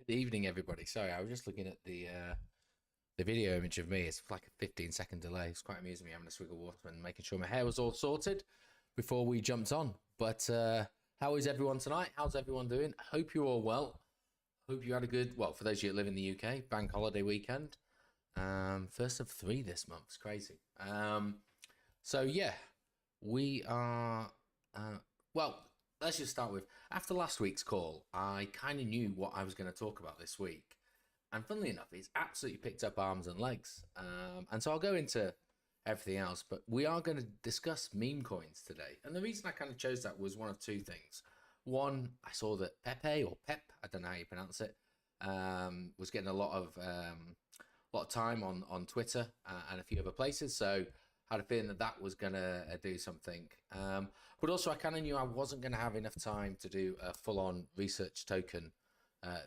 Good evening, everybody. Sorry, I was just looking at the video image of me. It's like a 15-second delay. It's quite amusing me having a swig of water and making sure my hair was all sorted before we jumped on. But how is everyone tonight? How's everyone doing? Hope you're all well. Hope you had a good, well, for those of you that live in the UK, bank holiday weekend. First of 3 this month. It's crazy. So yeah, we are, well, let's just start with, after last week's call, I kind of knew what I was going to talk about this week. And funnily enough, it's absolutely picked up arms and legs. And so I'll go into everything else, but we are going to discuss meme coins today. And the reason I kind of chose that was one of 2 things. One, I saw that Pepe or Pep, I don't know how you pronounce it, was getting a lot of time on Twitter and a few other places. So I had a feeling that that was going to do something. But also I kind of knew I wasn't going to have enough time to do a full-on research token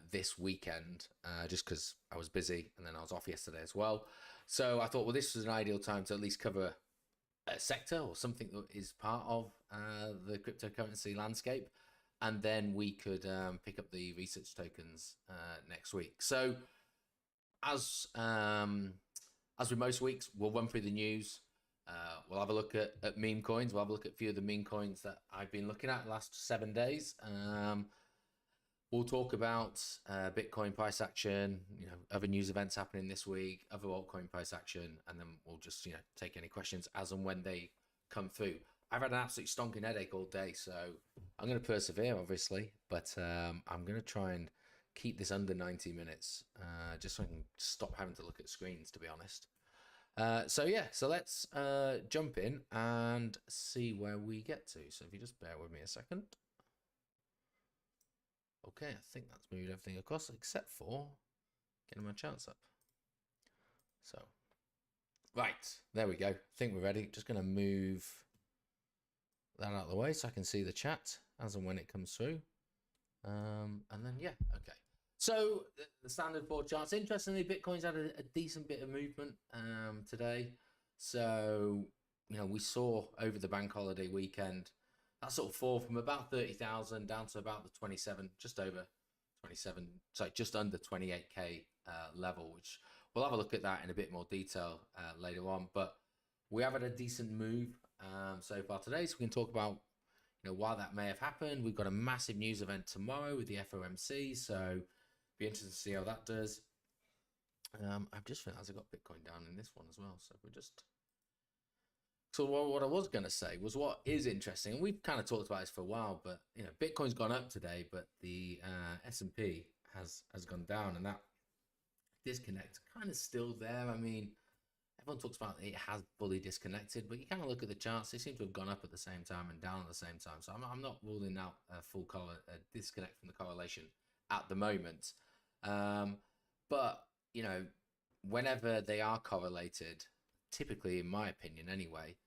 this weekend, just because I was busy and then I was off yesterday as well. So I thought, well, this was an ideal time to at least cover a sector or something that is part of the cryptocurrency landscape. And then we could pick up the research tokens next week. So as with most weeks, we'll run through the news. We'll have a look at meme coins. We'll have a look at a few of the meme coins that I've been looking at the last 7 days. We'll talk about Bitcoin price action, other news events happening this week, other altcoin price action, and then we'll just, take any questions as and when they come through. I've had an absolute stonking headache all day, so I'm going to persevere, obviously, but I'm going to try and keep this under 90 minutes, just so I can stop having to look at screens, to be honest. So let's jump in and see where we get to. So if you just bear with me a second. Okay, I think that's moved everything across except for getting my charts up. So, right, there we go. I think we're ready. Just going to move that out of the way so I can see the chat as and when it comes through. And then, yeah, okay. So the standard 4 charts. Interestingly, Bitcoin's had a decent bit of movement today. So, we saw over the bank holiday weekend that sort of fall from about 30,000 down to about the 27, just over 27, sorry, just under 28k level, which we'll have a look at that in a bit more detail later on. But we have had a decent move so far today, so we can talk about why that may have happened. We've got a massive news event tomorrow with the FOMC, so be interested to see how that does. I've just realized I got Bitcoin down in this one as well, so we're just. So what I was going to say was what is interesting, and we've kind of talked about this for a while, but Bitcoin's gone up today, but the S&P has gone down, and that disconnect kind of still there. I mean, everyone talks about it has fully disconnected, but you kind of look at the charts; they seem to have gone up at the same time and down at the same time. So I'm not ruling out a full disconnect from the correlation at the moment. But whenever they are correlated, typically, in my opinion, anyway.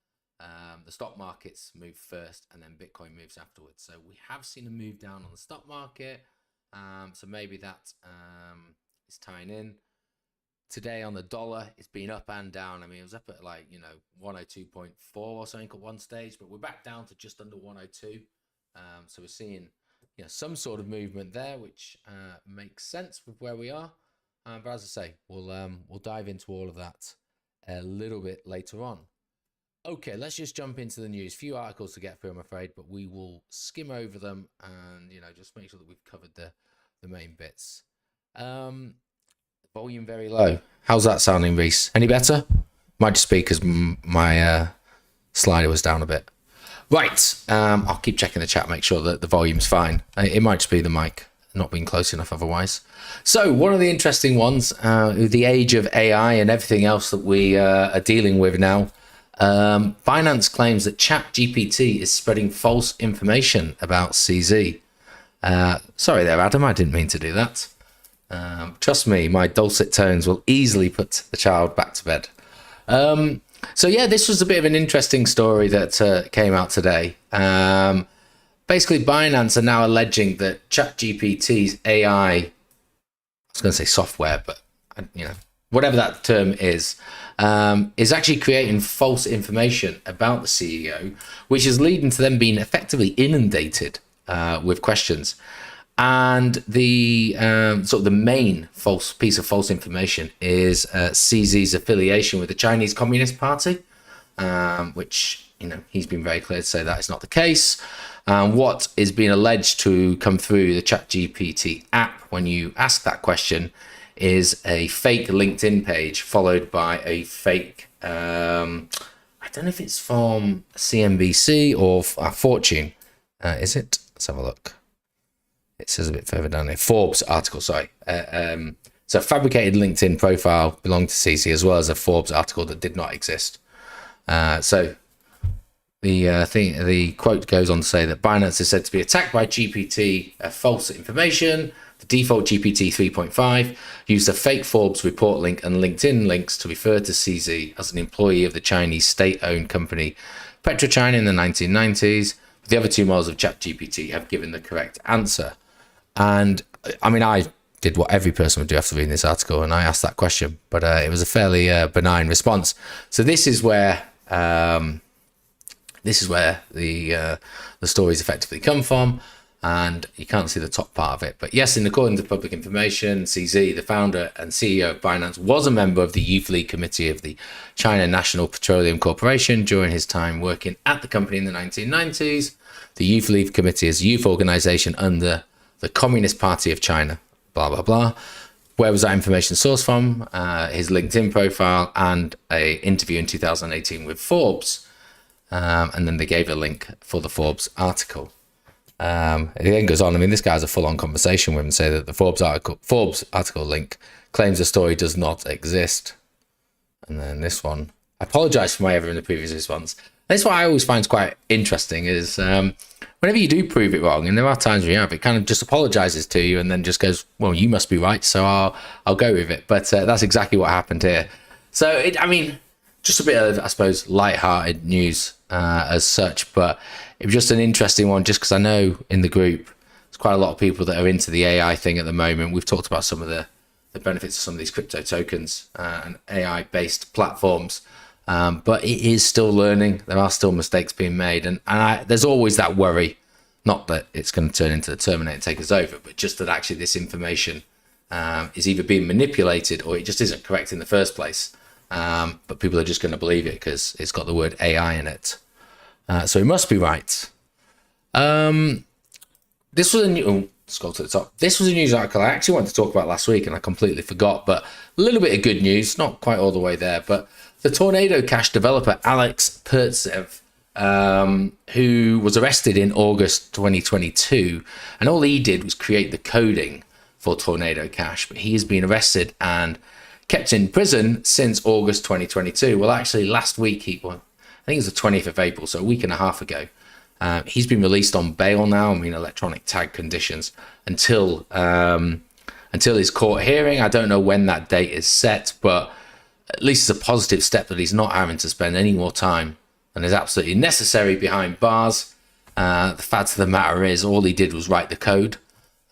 The stock markets move first and then Bitcoin moves afterwards. So we have seen a move down on the stock market. So maybe that is tying in. Today on the dollar, it's been up and down. I mean, it was up at 102.4 or something at one stage, but we're back down to just under 102. So we're seeing some sort of movement there, which makes sense with where we are. But as I say, we'll dive into all of that a little bit later on. Okay, let's just jump into the news. Few articles to get through, I'm afraid, but we will skim over them and just make sure that we've covered the main bits. Volume very low. How's that sounding, Reese? Any better? Might just be because my slider was down a bit. Right, I'll keep checking the chat, make sure that the volume's fine. It might just be the mic not being close enough otherwise. So one of the interesting ones, the age of AI and everything else that we are dealing with now, Binance claims that ChatGPT is spreading false information about CZ. Sorry there, Adam, I didn't mean to do that. Trust me, my dulcet tones will easily put the child back to bed. So yeah, this was a bit of an interesting story that came out today. Basically, Binance are now alleging that ChatGPT's AI, I was going to say software, but whatever that term is actually creating false information about the CEO, which is leading to them being effectively inundated with questions. And the sort of the main false piece of false information is CZ's affiliation with the Chinese Communist Party, which, he's been very clear to say that is not the case. What is being alleged to come through the ChatGPT app when you ask that question is a fake LinkedIn page followed by a fake, I don't know if it's from CNBC or Fortune. Is it? Let's have a look. It says a bit further down there. Forbes article, sorry. So a fabricated LinkedIn profile belonged to CC as well as a Forbes article that did not exist. So the quote goes on to say that Binance is said to be attacked by GPT false information. The default GPT 3.5 used a fake Forbes report link and LinkedIn links to refer to CZ as an employee of the Chinese state-owned company PetroChina in the 1990s. The other two models of ChatGPT have given the correct answer. And I mean, I did what every person would do after reading this article, and I asked that question, but it was a fairly benign response. So this is where the stories effectively come from, and you can't see the top part of it. But yes, according to public information, CZ, the founder and CEO of Binance, was a member of the Youth League Committee of the China National Petroleum Corporation during his time working at the company in the 1990s. The Youth League Committee is a youth organization under the Communist Party of China, blah, blah, blah. Where was that information sourced from? His LinkedIn profile and an interview in 2018 with Forbes. And then they gave a link for the Forbes article. It then goes on. I mean, this guy has a full-on conversation with him and say that the Forbes article link claims the story does not exist. And then this one, I apologize for my error in the previous response. That's what I always find quite interesting is whenever you do prove it wrong, and there are times where you have, it kind of just apologizes to you and then just goes, well, you must be right, so I'll go with it. But that's exactly what happened here. So, just a bit of, I suppose, light-hearted news as such, but it was just an interesting one just because I know in the group there's quite a lot of people that are into the AI thing at the moment. We've talked about some of the benefits of some of these crypto tokens and AI-based platforms. But it is still learning. There are still mistakes being made. And there's always that worry, not that it's going to turn into the Terminator and take us over, but just that actually this information is either being manipulated or it just isn't correct in the first place. But people are just going to believe it because it's got the word AI in it. So it must be right. This was a new... scroll to the top. This was a news article I actually wanted to talk about last week and I completely forgot, but a little bit of good news, not quite all the way there, but the Tornado Cash developer Alex Pertsev, who was arrested in August 2022, and all he did was create the coding for Tornado Cash, but he has been arrested and kept in prison since August 2022. Well, actually, last week, I think it was the 20th of April, so a week and a half ago, he's been released on bail now, electronic tag conditions, until his court hearing. I don't know when that date is set, but at least it's a positive step that he's not having to spend any more time than is absolutely necessary behind bars. The fact of the matter is, all he did was write the code.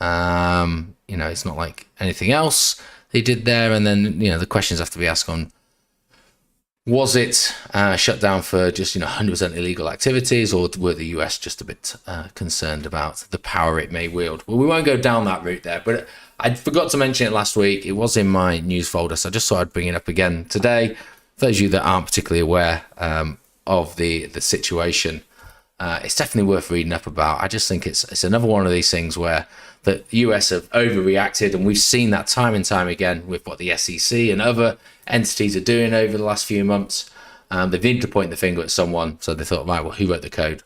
It's not like anything else he did there. And then, the questions have to be asked on, was it shut down for just, 100% illegal activities, or were the US just a bit concerned about the power it may wield? Well, we won't go down that route there, but I forgot to mention it last week. It was in my news folder, so I just thought I'd bring it up again today. For those of you that aren't particularly aware of the situation, it's definitely worth reading up about. I just think it's another one of these things where the US have overreacted, and we've seen that time and time again with what the SEC and other entities are doing over the last few months. They needed to point the finger at someone, so they thought, right, well, who wrote the code?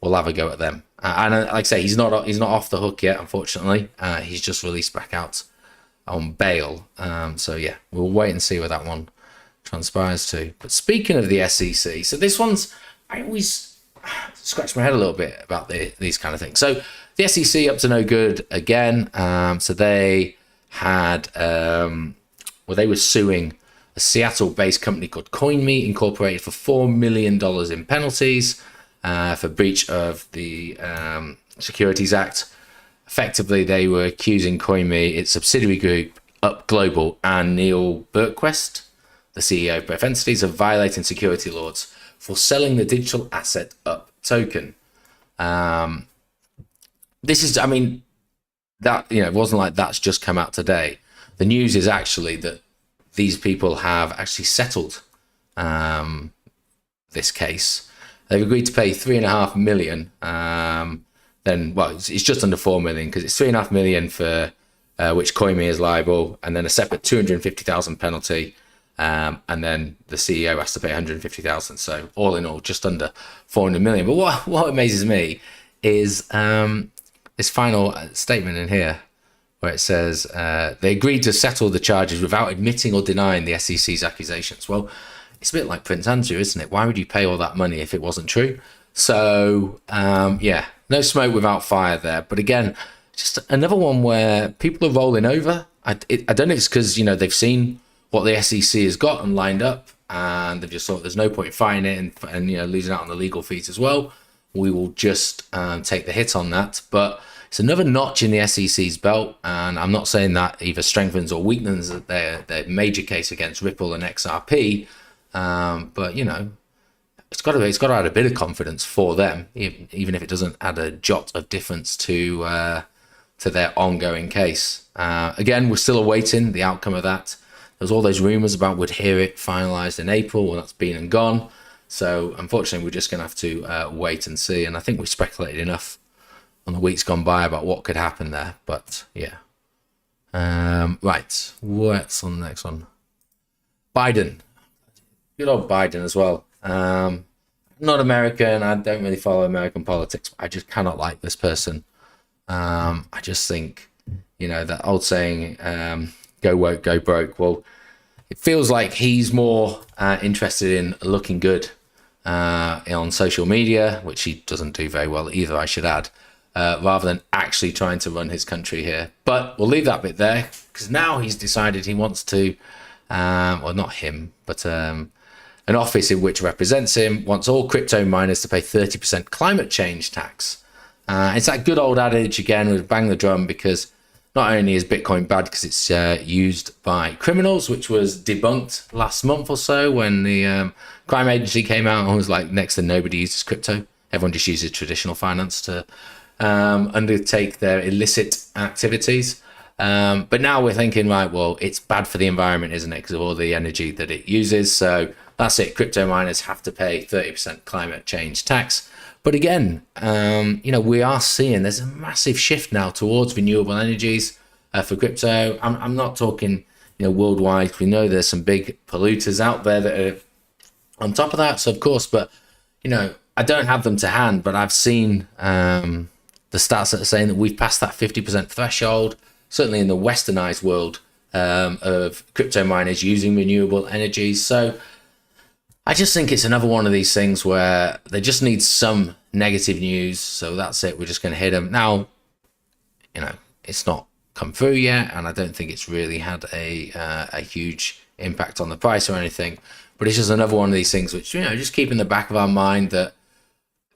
We'll have a go at them. And like I say, he's not off the hook yet, unfortunately. He's just released back out on bail. So yeah, we'll wait and see where that one transpires to. But speaking of the SEC, so this one's, I always scratch my head a little bit about these kind of things. So the SEC up to no good again. So they had, they were suing a Seattle-based company called CoinMe Incorporated for $4 million in penalties for breach of the Securities Act. Effectively, they were accusing CoinMe, its subsidiary group, Up Global, and Neil Berquist, the CEO of both entities, of violating security laws for selling the digital asset Up token. This is, that, it wasn't like that's just come out today. The news is actually that these people have actually settled this case. They've agreed to pay 3.5 million. Then, well, it's just under 4 million, because it's 3.5 million for which CoinMe is liable, and then a separate 250,000 penalty. And then the CEO has to pay 150,000. So all in all, just under 400 million. But what amazes me is this final statement in here, where it says they agreed to settle the charges without admitting or denying the SEC's accusations. Well, it's a bit like Prince Andrew, isn't it? Why would you pay all that money if it wasn't true? So, yeah, no smoke without fire there. But again, just another one where people are rolling over. I don't know if it's because, they've seen what the SEC has got and lined up, and they've just thought there's no point in fighting it and losing out on the legal fees as well. We will just take the hit on that. But it's another notch in the SEC's belt, and I'm not saying that either strengthens or weakens their major case against Ripple and XRP, but it's got to add a bit of confidence for them, even if it doesn't add a jot of difference to their ongoing case. Again, we're still awaiting the outcome of that. There's all those rumors about we'd hear it finalized in April. Well, that's been and gone. So unfortunately, we're just going to have to wait and see. And I think we've speculated enough on the weeks gone by about what could happen there. But yeah. Right. What's on the next one? Biden. Good old Biden as well. Not American. I don't really follow American politics. But I just cannot like this person. I just think, that old saying, go woke, go broke. Well, it feels like he's more interested in looking good on social media, which he doesn't do very well either, I should add, rather than actually trying to run his country here. But we'll leave that bit there, because now he's decided he wants to, well, not him, but an office in which represents him wants all crypto miners to pay 30% climate change tax. It's that good old adage again, with bang the drum, because not only is Bitcoin bad because it's used by criminals, which was debunked last month or so when the crime agency came out and was like, next to nobody uses crypto. Everyone just uses traditional finance to undertake their illicit activities. But now we're thinking, right, well, it's bad for the environment, isn't it? Because of all the energy that it uses. So that's it. Crypto miners have to pay 30% climate change tax. But again, we are seeing there's a massive shift now towards renewable energies for crypto. I'm not talking, worldwide. We know there's some big polluters out there that are on top of that. So of course, but I don't have them to hand, but I've seen the stats that are saying that we've passed that 50% threshold, certainly in the westernized world of crypto miners using renewable energies. So I just think it's another one of these things where they just need some negative news. So that's it. We're just going to hit them. Now, it's not come through yet, and I don't think it's really had a huge impact on the price or anything. But it's just another one of these things which, just keep in the back of our mind that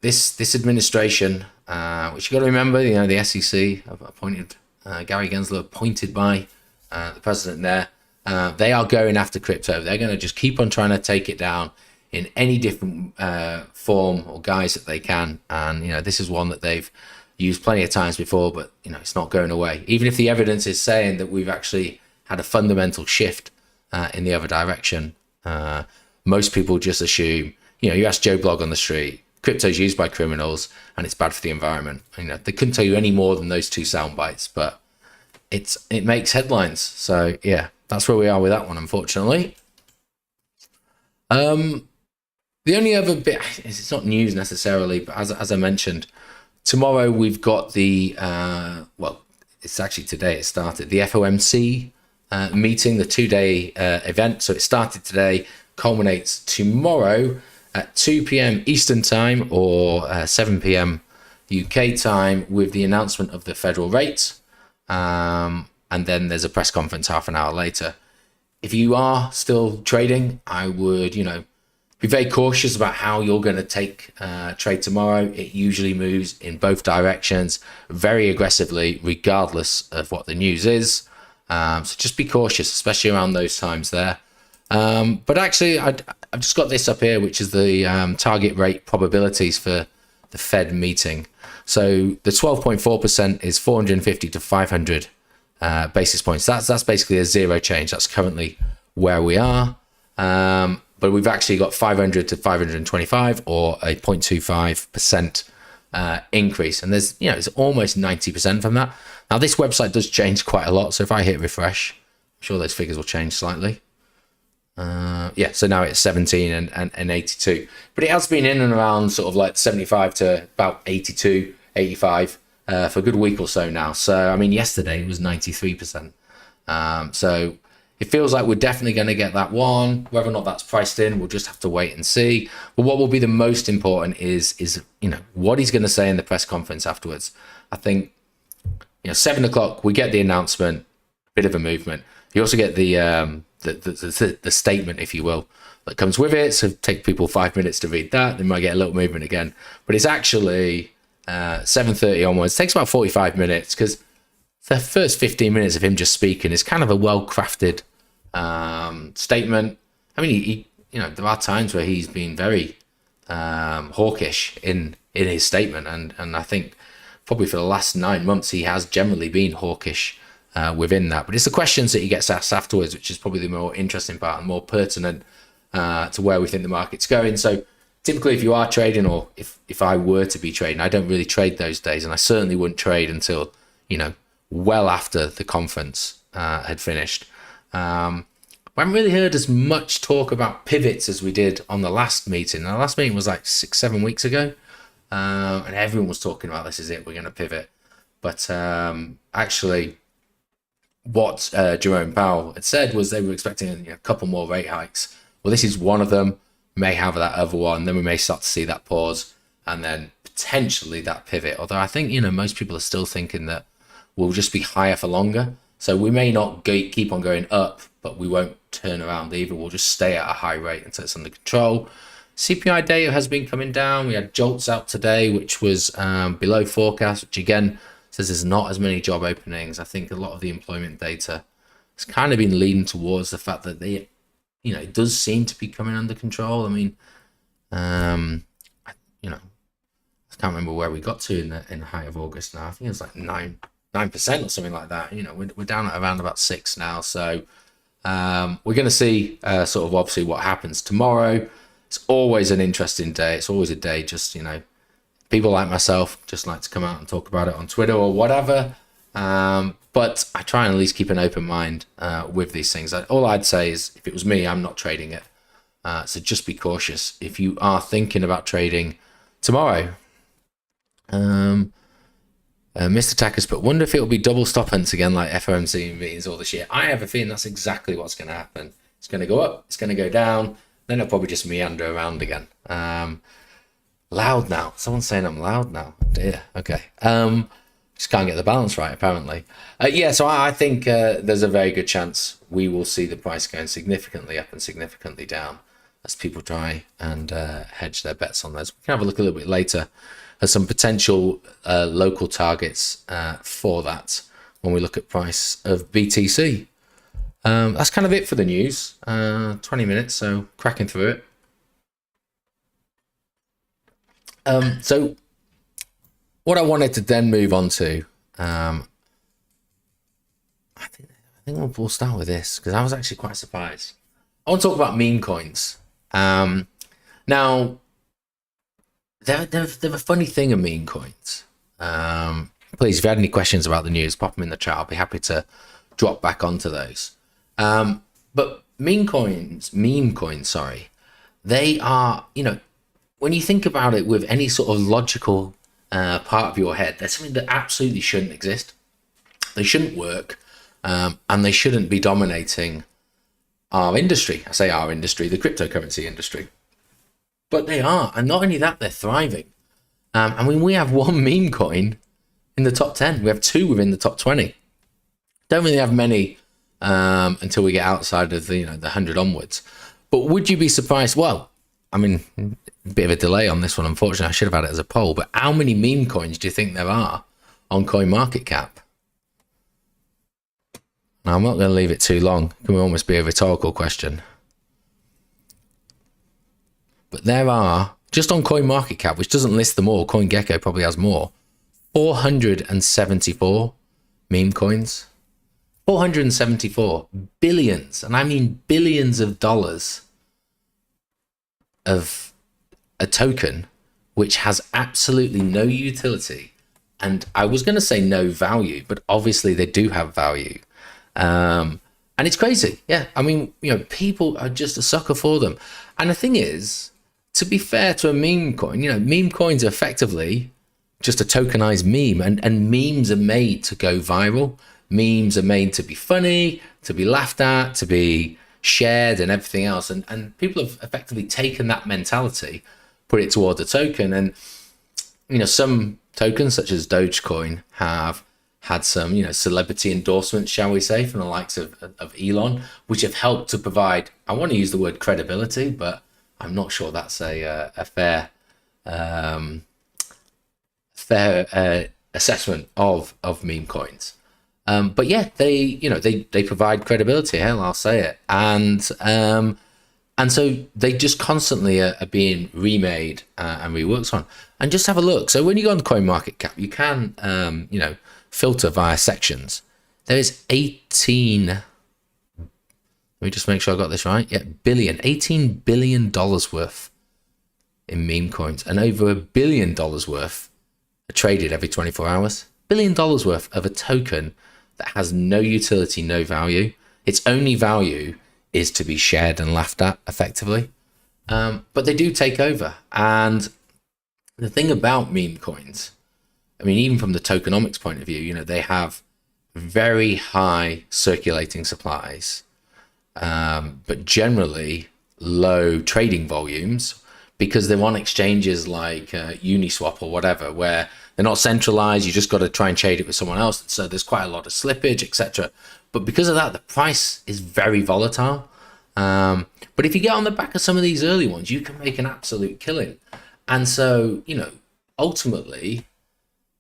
this administration, which you got to remember, the SEC appointed, Gary Gensler appointed by the president there. They are going after crypto. They're going to just keep on trying to take it down in any different form or guise that they can. And, this is one that they've used plenty of times before, but, it's not going away. Even if the evidence is saying that we've actually had a fundamental shift in the other direction, most people just assume, you ask Joe Blogg on the street, crypto is used by criminals and it's bad for the environment. They couldn't tell you any more than those two sound bites, but it makes headlines. So, yeah. That's where we are with that one, unfortunately. The only other bit, it's not news necessarily, but as I mentioned, tomorrow we've got the, well, it's actually today it started, the FOMC meeting, the 2-day event. So it started today, culminates tomorrow at 2 p.m. Eastern time or 7 p.m. UK time with the announcement of the federal rate. And then there's a press conference half an hour later. If you are still trading, I would, be very cautious about how you're going to take trade tomorrow. It usually moves in both directions very aggressively, regardless of what the news is. So just be cautious, especially around those times there. But actually, I've just got this up here, which is the target rate probabilities for the Fed meeting. So the 12.4% is 450 to 500 basis points. That's basically a zero change. That's currently where we are. But we've actually got 500 to 525, or a 0.25% increase. And there's, it's almost 90% from that. Now this website does change quite a lot. So if I hit refresh, I'm sure those figures will change slightly. Yeah, so now it's 17 and 82, but it has been in and around sort of like 75 to about 82, 85 for a good week or so now. So I mean, yesterday it was 93%. So it feels like we're definitely going to get that one. Whether or not that's priced in, we'll just have to wait and see. But what will be the most important is what he's going to say in the press conference afterwards. I think 7 o'clock we get the announcement, bit of a movement. You also get the statement, if you will, that comes with it. So take people 5 minutes to read that. They might get a little movement again. But it's actually 7:30 onwards. It takes about 45 minutes because the first 15 minutes of him just speaking is kind of a well-crafted statement. I mean, he there are times where he's been very hawkish in his statement, and I think probably for the last 9 months he has generally been hawkish within that. But it's the questions that he gets asked afterwards, which is probably the more interesting part and more pertinent to where we think the market's going. So typically if you are trading, or if I were to be trading, I don't really trade those days, and I certainly wouldn't trade until well after the conference had finished. We haven't really heard as much talk about pivots as we did on the last meeting. The last meeting was like 6-7 weeks ago, and everyone was talking about, this is it, we're going to pivot. But actually what Jerome Powell had said was they were expecting a couple more rate hikes. Well, this is one of them. We may have that other one, then we may start to see that pause, and then potentially that pivot. Although I think most people are still thinking that we'll just be higher for longer. So we may not keep on going up, but we won't turn around either. We'll just stay at a high rate until it's under control. CPI data has been coming down. We had JOLTS out today, which was below forecast, which again says there's not as many job openings. I think a lot of the employment data has kind of been leading towards the fact that it does seem to be coming under control. I mean, I can't remember where we got to in the height of August now. I think it was like 9% or something like that. We're down at around about 6 now. So we're going to see sort of obviously what happens tomorrow. It's always an interesting day. It's always a day just, people like myself just like to come out and talk about it on Twitter or whatever. But I try and at least keep an open mind with these things. All I'd say is, if it was me, I'm not trading it. So just be cautious if you are thinking about trading tomorrow. Mr. Tackers put, wonder if it will be double stop hunts again like FOMC meetings all this year. I have a feeling that's exactly what's going to happen. It's going to go up, it's going to go down, then it'll probably just meander around again. Loud now. Someone's saying I'm loud now. Dear. Okay. Just can't get the balance right, apparently. Yeah, so I think there's a very good chance we will see the price going significantly up and significantly down as people try and hedge their bets on those. We can have a look a little bit later at some potential local targets for that when we look at price of BTC. That's kind of it for the news. 20 minutes, so cracking through it. So what I wanted to then move on to, I think we'll start with this because I was actually quite surprised. I want to talk about meme coins. Now, they're a funny thing of meme coins. Please, if you had any questions about the news, pop them in the chat. I'll be happy to drop back onto those. But meme coins, they are, when you think about it with any sort of logical part of your head, there's something that absolutely shouldn't exist. They shouldn't work, and they shouldn't be dominating our industry. I say our industry, the cryptocurrency industry. But they are, and not only that, they're thriving. I mean, we have one meme coin in the top 10. We have 2 within the top 20. Don't really have many until we get outside of the 100 onwards. But would you be surprised? Well, I mean, a bit of a delay on this one, unfortunately. I should have had it as a poll. But how many meme coins do you think there are on CoinMarketCap? Now, I'm not going to leave it too long. It can almost be a rhetorical question. But there are just on CoinMarketCap, which doesn't list them all, CoinGecko probably has more, 474 meme coins. 474 billions, and I mean billions of dollars of a token which has absolutely no utility. And I was going to say no value, but obviously they do have value. And it's crazy. Yeah. I mean, people are just a sucker for them. And the thing is, to be fair to a meme coin, meme coins are effectively just a tokenized meme, and memes are made to go viral. Memes are made to be funny, to be laughed at, to be shared and everything else. And people have effectively taken that mentality, put it toward a token. And, some tokens such as Dogecoin have had some, celebrity endorsements, shall we say, from the likes of Elon, which have helped to provide, I want to use the word credibility, but I'm not sure that's a fair assessment of meme coins. But yeah, they provide credibility. Hell, I'll say it. And so they just constantly are being remade and reworked on. And just have a look. So when you go on the CoinMarketCap, you can filter via sections. There is 18. Let me just make sure I got this right. Yeah, $18 billion worth in meme coins, and over $1 billion worth are traded every 24 hours. $1 billion worth of a token that has no utility, no value. Its only value is to be shared and laughed at, effectively. But they do take over. And the thing about meme coins, I mean, even from the tokenomics point of view, they have very high circulating supplies, but generally low trading volumes, because they're on exchanges like Uniswap or whatever, where they're not centralized. You just got to try and trade it with someone else. So there's quite a lot of slippage, etc. But because of that, the price is very volatile. But if you get on the back of some of these early ones, you can make an absolute killing. And so, ultimately,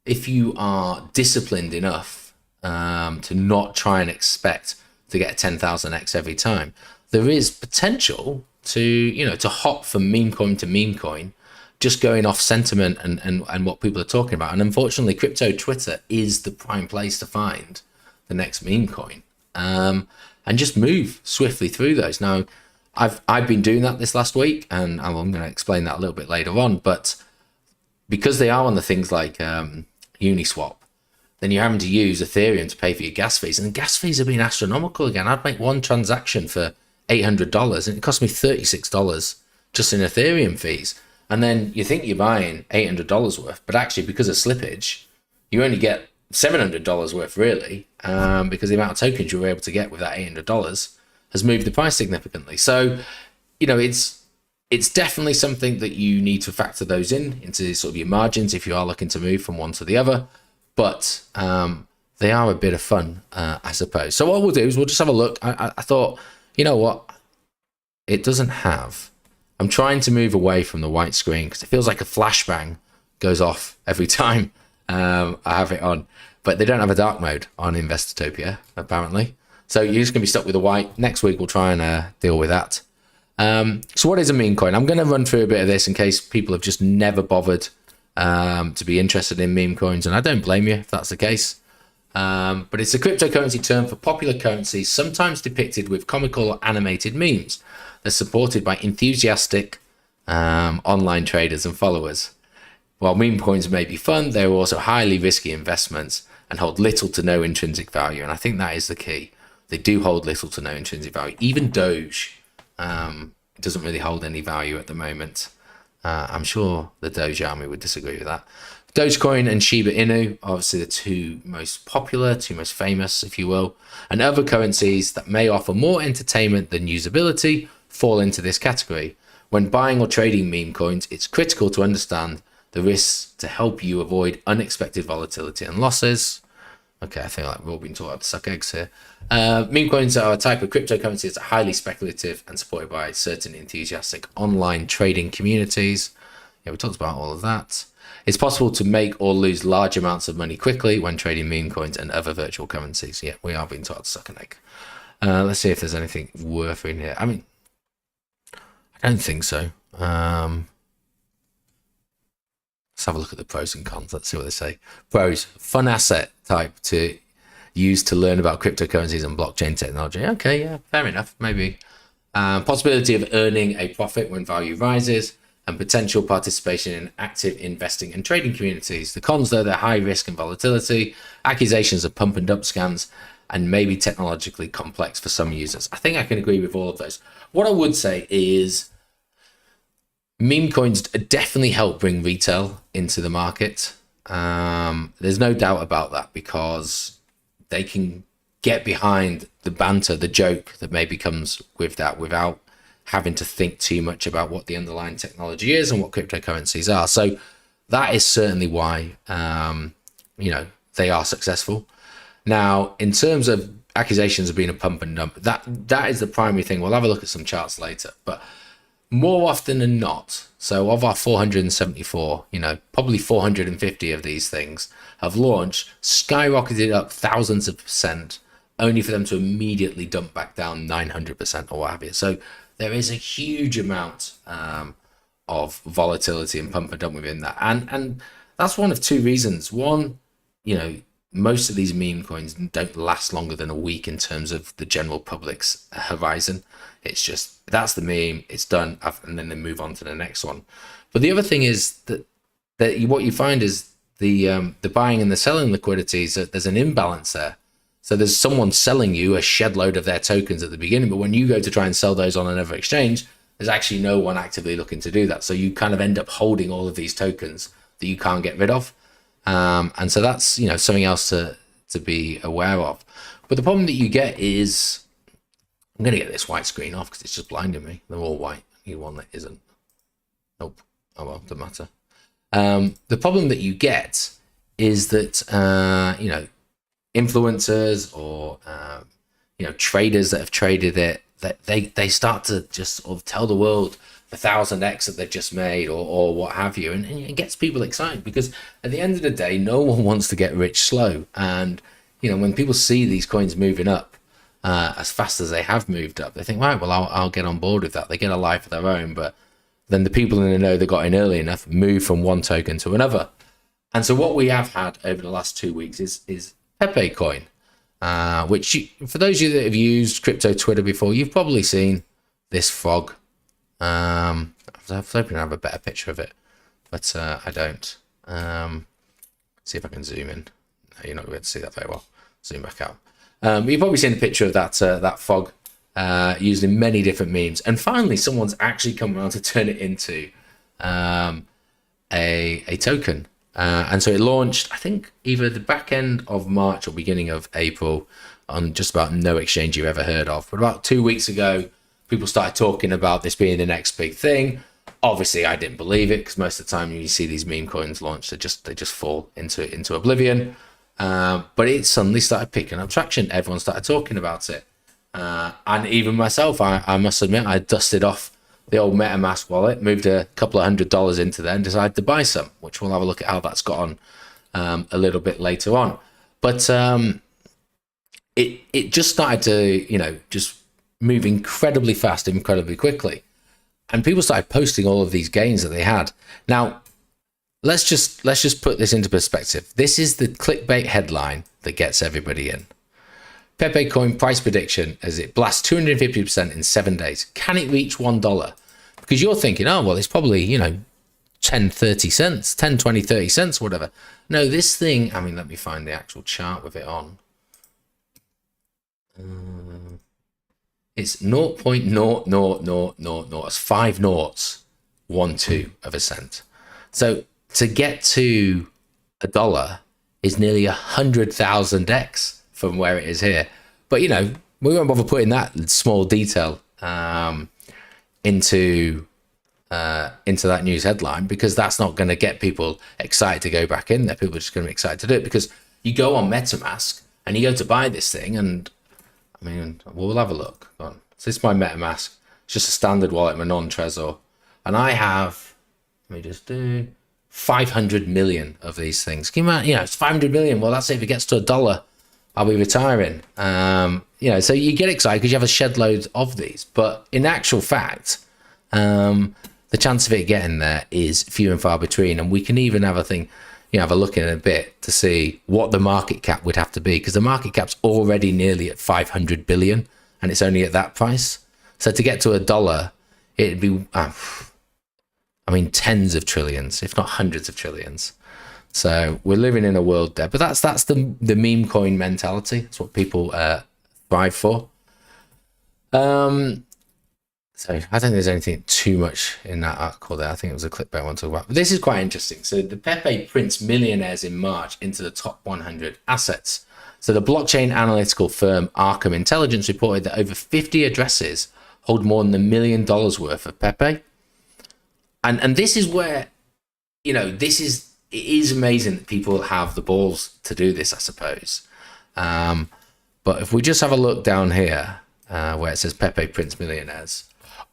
if you are disciplined enough to not try and expect to get 10,000x every time, there is potential to hop from meme coin to meme coin, just going off sentiment and what people are talking about. And unfortunately, crypto Twitter is the prime place to find the next meme coin, and just move swiftly through those. Now, I've been doing that this last week, and I'm going to explain that a little bit later on. But because they are on the things like Uniswap, then you're having to use Ethereum to pay for your gas fees, and the gas fees have been astronomical again. I'd make one transaction for $800, and it cost me $36 just in Ethereum fees. And then you think you're buying $800 worth, but actually, because of slippage, you only get $700 worth, really, because the amount of tokens you were able to get with that $800 has moved the price significantly. So, it's definitely something that you need to factor those into sort of your margins if you are looking to move from one to the other. But they are a bit of fun, I suppose. So what we'll do is we'll just have a look. I thought, you know what? It doesn't have. I'm trying to move away from the white screen because it feels like a flashbang goes off every time I have it on. But they don't have a dark mode on Investortopia, apparently. So you're just going to be stuck with the white. Next week, we'll try and deal with that. So what is a meme coin? I'm going to run through a bit of this in case people have just never bothered to be interested in meme coins. And I don't blame you if that's the case. But it's a cryptocurrency term for popular currencies, sometimes depicted with comical or animated memes. They're supported by enthusiastic online traders and followers. While meme coins may be fun, they're also highly risky investments and hold little to no intrinsic value. And I think that is the key. They do hold little to no intrinsic value. Even Doge doesn't really hold any value at the moment. I'm sure the Doge army would disagree with that. Dogecoin and Shiba Inu, obviously the two most popular, two most famous, if you will, and other currencies that may offer more entertainment than usability fall into this category. When buying or trading meme coins, it's critical to understand the risks to help you avoid unexpected volatility and losses. Okay, I think like we've all been taught how to suck eggs here. Meme coins are a type of cryptocurrency that's highly speculative and supported by certain enthusiastic online trading communities. Yeah, we talked about all of that. It's possible to make or lose large amounts of money quickly when trading meme coins and other virtual currencies. Yeah, we are being taught to suck an egg. Let's see if there's anything worth in here. I mean, I don't think so. Let's have a look at the pros and cons. Let's see what they say. Pros: fun asset type to use to learn about cryptocurrencies and blockchain technology. Okay, yeah, fair enough. Maybe. Possibility of earning a profit when value rises, and potential participation in active investing and trading communities. The cons, though, they're high risk and volatility, accusations of pump and dump scams, and maybe technologically complex for some users. I think I can agree with all of those. What I would say is meme coins definitely help bring retail into the market. There's no doubt about that, because they can get behind the banter, the joke that maybe comes with that without having to think too much about what the underlying technology is and what cryptocurrencies are. So that is certainly why, they are successful. Now, in terms of accusations of being a pump and dump, that is the primary thing. We'll have a look at some charts later, but more often than not, so of our 474, probably 450 of these things have launched, skyrocketed up thousands of percent, only for them to immediately dump back down 900% or what have you. So there is a huge amount of volatility and pump and dump within that. And that's one of two reasons. One, most of these meme coins don't last longer than a week in terms of the general public's horizon. It's just, that's the meme, it's done, and then they move on to the next one. But the other thing is that what you find is the buying and the selling liquidities, there's an imbalance there. So there's someone selling you a shed load of their tokens at the beginning, but when you go to try and sell those on another exchange, there's actually no one actively looking to do that. So you kind of end up holding all of these tokens that you can't get rid of. And so that's, something else to be aware of. But the problem that you get is, I'm going to get this white screen off because it's just blinding me. They're all white. I need one that isn't. Nope. Oh well, doesn't matter. The problem that you get is that, influencers or, traders that have traded it, that they start to just sort of tell the world the 1000x that they've just made or what have you. And it gets people excited, because at the end of the day, no one wants to get rich slow. And, when people see these coins moving up as fast as they have moved up, they think, right, well, I'll get on board with that. They get a life of their own. But then the people in the know that got in early enough move from one token to another. And so what we have had over the last 2 weeks is Pepe coin, which for those of you that have used crypto Twitter before, you've probably seen this frog. I was hoping to have a better picture of it, but I don't. See if I can zoom in. No, you're not going to see that very well. Zoom back out. You've probably seen a picture of that frog used in many different memes, and finally someone's actually come around to turn it into a token. And so it launched, I think, either the back end of March or beginning of April on just about no exchange you've ever heard of. But about 2 weeks ago, people started talking about this being the next big thing. Obviously, I didn't believe it, because most of the time you see these meme coins launch, they just fall into oblivion. But it suddenly started picking up traction. Everyone started talking about it. And even myself, I must admit, I dusted off the old MetaMask wallet, moved a couple of $100 into there and decided to buy some, which we'll have a look at how that's got on a little bit later on. But it just started to, just move incredibly fast, incredibly quickly. And people started posting all of these gains that they had. Now, let's just put this into perspective. This is the clickbait headline that gets everybody in. Pepe coin price prediction as it blasts 250% in 7 days. Can it reach $1? Because you're thinking, oh, well, it's probably, 10, 30 cents, 10, 20, 30 cents, whatever. No, this thing, let me find the actual chart with it on. It's 0.00000. It's 5 noughts, 1/2 cent. So to get to $1 is nearly 100,000x from where it is here. But, we won't bother putting that small detail into that news headline, because that's not going to get people excited to go back in there. People are just going to be excited to do it, because you go on MetaMask and you go to buy this thing, and we'll have a look. Go on. So this is my MetaMask. It's just a standard wallet, my non-Trezor. And I have, let me just do 500 million of these things. Can you imagine, it's 500 million. Well, that's it. If it gets to $1, I'll be retiring. So you get excited because you have a shed load of these. But in actual fact, the the chance of it getting there is few and far between. And we can even have have a look in a bit to see what the market cap would have to be, because the market cap's already nearly at 500 billion and it's only at that price. So to get to $1, it'd be, tens of trillions, if not hundreds of trillions. So we're living in a world there, but that's the meme coin mentality. That's what people thrive for. So I don't think there's anything too much in that article there. I think it was a clickbait I want to talk about. But this is quite interesting. So the Pepe prints millionaires in March into the top 100 assets. So the blockchain analytical firm Arkham Intelligence reported that over 50 addresses hold more than $1 million worth of Pepe. And this is where, it is amazing that people have the balls to do this, I suppose. But if we just have a look down here, where it says Pepe prints millionaires,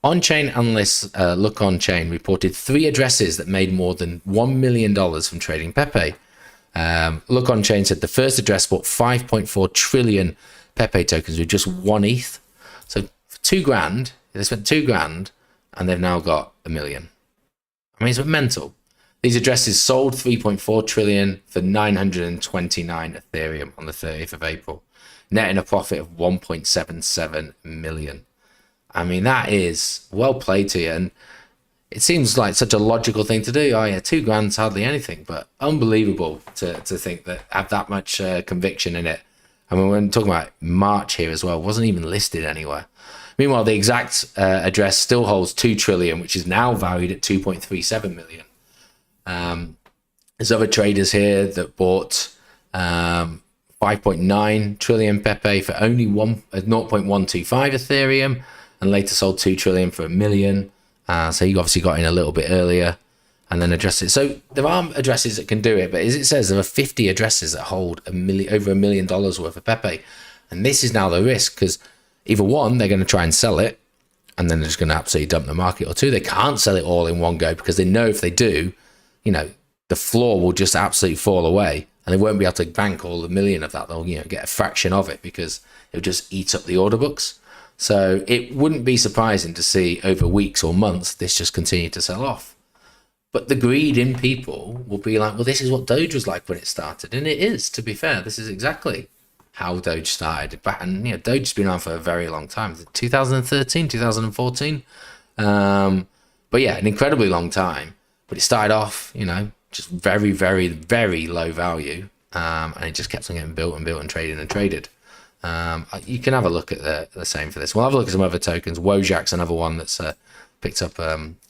on-chain analysts Look On-Chain reported 3 addresses that made more than $1 million from trading Pepe. Look On-Chain said the first address bought 5.4 trillion Pepe tokens with just 1 ETH. So for $2,000, they spent $2,000 and they've now got $1 million. It's mental. These addresses sold 3.4 trillion for 929 Ethereum on the 30th of April, netting a profit of 1.77 million. That is well played to you. And it seems like such a logical thing to do. Oh yeah, $2,000's hardly anything, but unbelievable to think that have that much conviction in it. We're talking about March here as well. It wasn't even listed anywhere. Meanwhile, the exact address still holds 2 trillion, which is now valued at 2.37 million. There's other traders here that bought 5.9 trillion Pepe for only 0.125 Ethereum, and later sold 2 trillion for $1 million. So you obviously got in a little bit earlier and then addressed it. So there are addresses that can do it, but as it says, there are 50 addresses that hold over $1 million worth of Pepe. And this is now the risk, because either one, they're going to try and sell it and then they're just going to absolutely dump the market, or two, they can't sell it all in one go because they know if they do, the floor will just absolutely fall away and they won't be able to bank all the million of that. They'll, get a fraction of it because it'll just eat up the order books. So it wouldn't be surprising to see over weeks or months this just continue to sell off. But the greed in people will be like, well, this is what Doge was like when it started. And it is, to be fair, this is exactly how Doge started. And, Doge's been on for a very long time. 2013, 2014. But yeah, an incredibly long time. But it started off, just very, very, very low value. And it just kept on getting built and built and traded. You can have a look at the same for this. We'll have a look at some other tokens. Wojak's another one that's picked up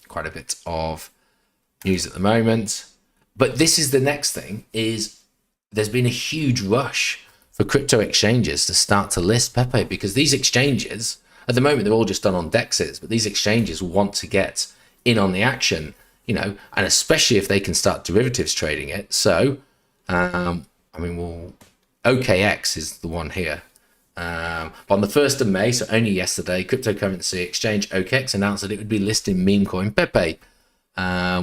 quite a bit of news at the moment. But this is the next thing, is there's been a huge rush for crypto exchanges to start to list Pepe, because these exchanges, at the moment, they're all just done on DEXs, but these exchanges want to get in on the action, and especially if they can start derivatives trading it. So, OKX is the one here. But on the 1st of May, so only yesterday, cryptocurrency exchange OKX announced that it would be listing memecoin Pepe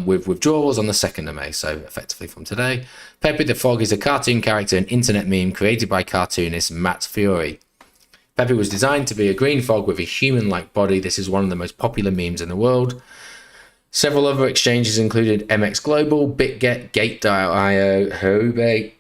with withdrawals on the 2nd of May, so effectively from today. Pepe the Frog is a cartoon character and internet meme created by cartoonist Matt Fiore. Pepe was designed to be a green frog with a human-like body. This is one of the most popular memes in the world. Several other exchanges included MX Global, BitGet, Gate.io, Huobi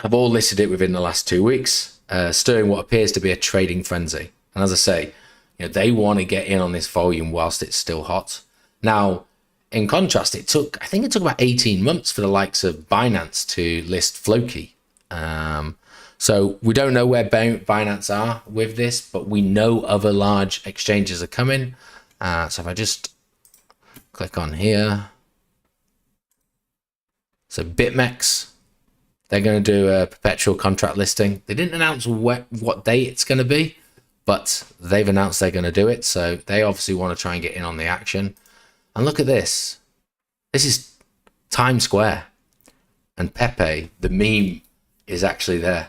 have all listed it within the last 2 weeks, stirring what appears to be a trading frenzy. And as I say, they want to get in on this volume whilst it's still hot. Now, in contrast, I think it took about 18 months for the likes of Binance to list Floki. So we don't know where Binance are with this, but we know other large exchanges are coming. So if I just click on here. So BitMEX, they're going to do a perpetual contract listing. They didn't announce what date it's going to be, but they've announced they're going to do it. So they obviously want to try and get in on the action. And look at this. This is Times Square. And Pepe, the meme, is actually there.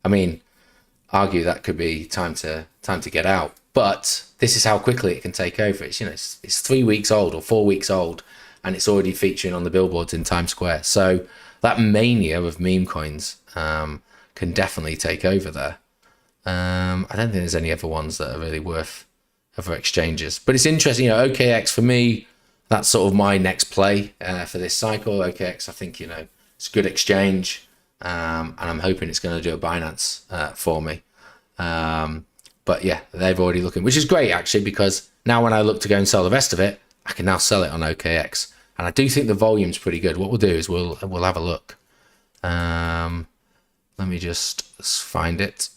Argue that could be time to get out. But this is how quickly it can take over. It's 3 weeks old or 4 weeks old, and it's already featuring on the billboards in Times Square. So that mania of meme coins can definitely take over there. I don't think there's any other ones that are really worth other exchanges. But it's interesting, OKX for me, that's sort of my next play for this cycle. OKX, I think, it's a good exchange, and I'm hoping it's going to do a Binance for me. But yeah, they've already looking, which is great actually, because now when I look to go and sell the rest of it, I can now sell it on OKX, and I do think the volume's pretty good. What we'll do is we'll have a look. Let me just find it.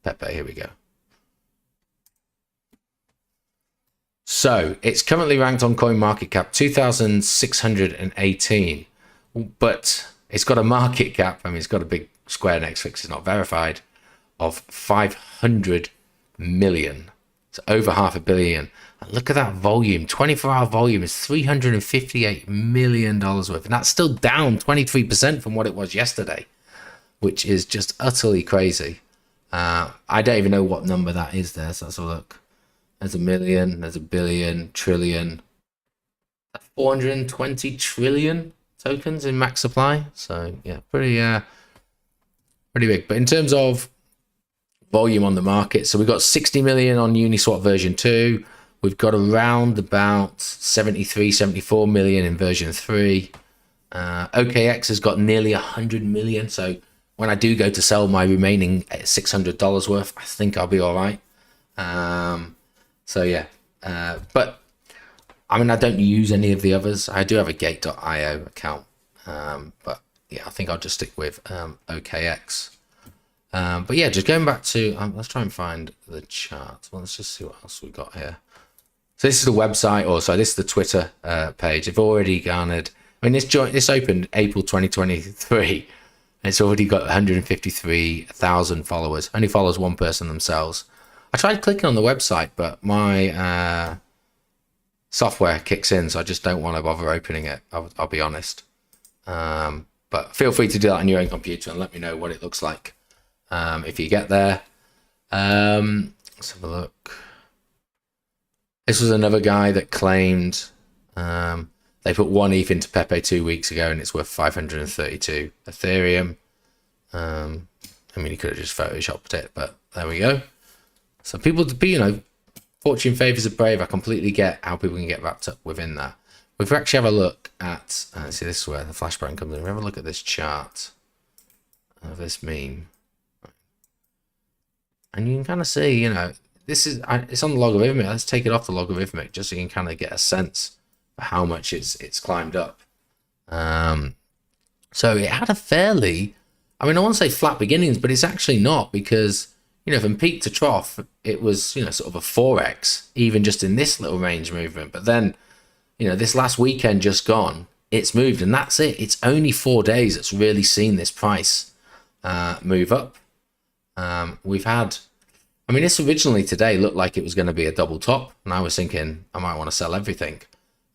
Pepe, here we go. So it's currently ranked on CoinMarketCap 2,618, but it's got a market cap. I mean, it's got a big square next to it, it's not verified, of 500 million. It's over $500 million. And look at that volume. 24-hour volume is $358 million worth, and that's still down 23% from what it was yesterday, which is just utterly crazy. I don't even know what number that is there, so let's have a look. There's a million, there's a billion, trillion, 420 trillion tokens in max supply. So yeah, pretty big. But in terms of volume on the market, so we've got 60 million on Uniswap version 2. We've got around about 74 million in version 3. OKX has got nearly 100 million. So when I do go to sell my remaining $600 worth, I think I'll be all right. So yeah, but I mean, I don't use any of the others. I do have a gate.io account, but yeah, I think I'll just stick with OKX. But yeah, just going back to, let's try and find the chart. Well, let's just see what else we got here. So this is the website, or sorry, this is the Twitter page. They've already garnered, I mean, this opened April 2023. And it's already got 153,000 followers. Only follows one person themselves. I tried clicking on the website, but my software kicks in, so I just don't want to bother opening it. I'll be honest. But feel free to do that on your own computer and let me know what it looks like if you get there. Let's have a look. This was another guy that claimed they put 1 ETH into Pepe 2 weeks ago, and it's worth 532 Ethereum. I mean, he could have just photoshopped it, but there we go. So people, fortune favors the brave. I completely get how people can get wrapped up within that. If we actually have a look at, see, this is where the flashbang comes in. We have a look at this chart of this meme, and you can kind of see, this is, it's on the logarithmic. Let's take it off the logarithmic just so you can kind of get a sense for how much it's climbed up. So it had a fairly, I mean, I want to say flat beginnings, but it's actually not, because from peak to trough, it was, sort of a 4x, even just in this little range movement. But then, this last weekend just gone, it's moved, and that's it. It's only 4 days that's really seen this price move up. We've had, I mean, this originally today looked like it was going to be a double top, and I was thinking I might want to sell everything.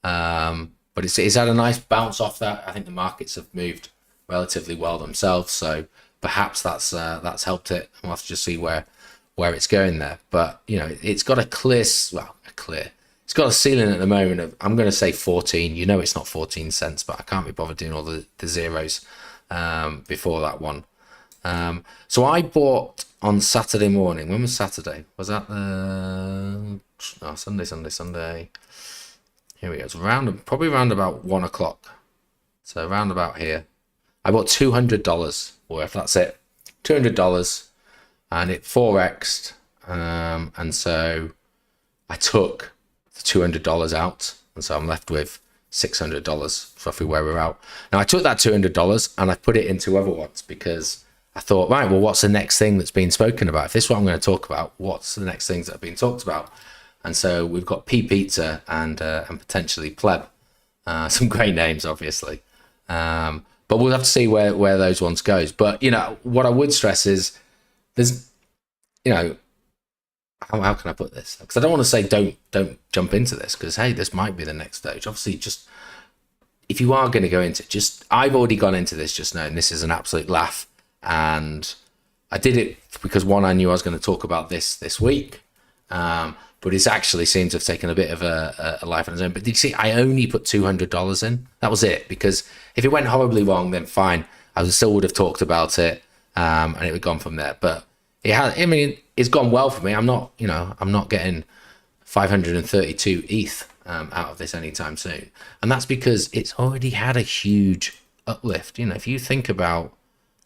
But it's had a nice bounce off that. I think the markets have moved relatively well themselves, so perhaps that's helped it. We'll have to just see where it's going there. But it's got it's got a ceiling at the moment of, I'm going to say 14. It's not 14 cents, but I can't be bothered doing all the zeros before that one. So I bought on Saturday morning. When was Saturday? Was that Sunday? Here we go. It's probably around about 1 o'clock. So around about here. I bought $200 worth. That's it. $200, and it 4x'd. And so I took the $200 out, and so I'm left with $600, roughly where we're out. Now I took that $200 and I put it into other ones, because I thought, right, well, what's the next thing that's being spoken about? If this is what I'm going to talk about, what's the next things that have been talked about? And so we've got P Pizza and potentially Pleb. Some great names, obviously. But we'll have to see where those ones goes. But, what I would stress is there's, how can I put this? Because I don't want to say don't jump into this, because, hey, this might be the next stage. Obviously, just if you are going to go into it, I've already gone into this just now, and this is an absolute laugh. And I did it because, one, I knew I was going to talk about this week. But it's actually seemed to have taken a bit of a life on its own. But did you see, I only put $200 in. That was it. Because if it went horribly wrong, then fine. I still would have talked about it, and it would have gone from there. But it's gone well for me. I'm not getting 532 ETH out of this anytime soon. And that's because it's already had a huge uplift. You know, if you think about,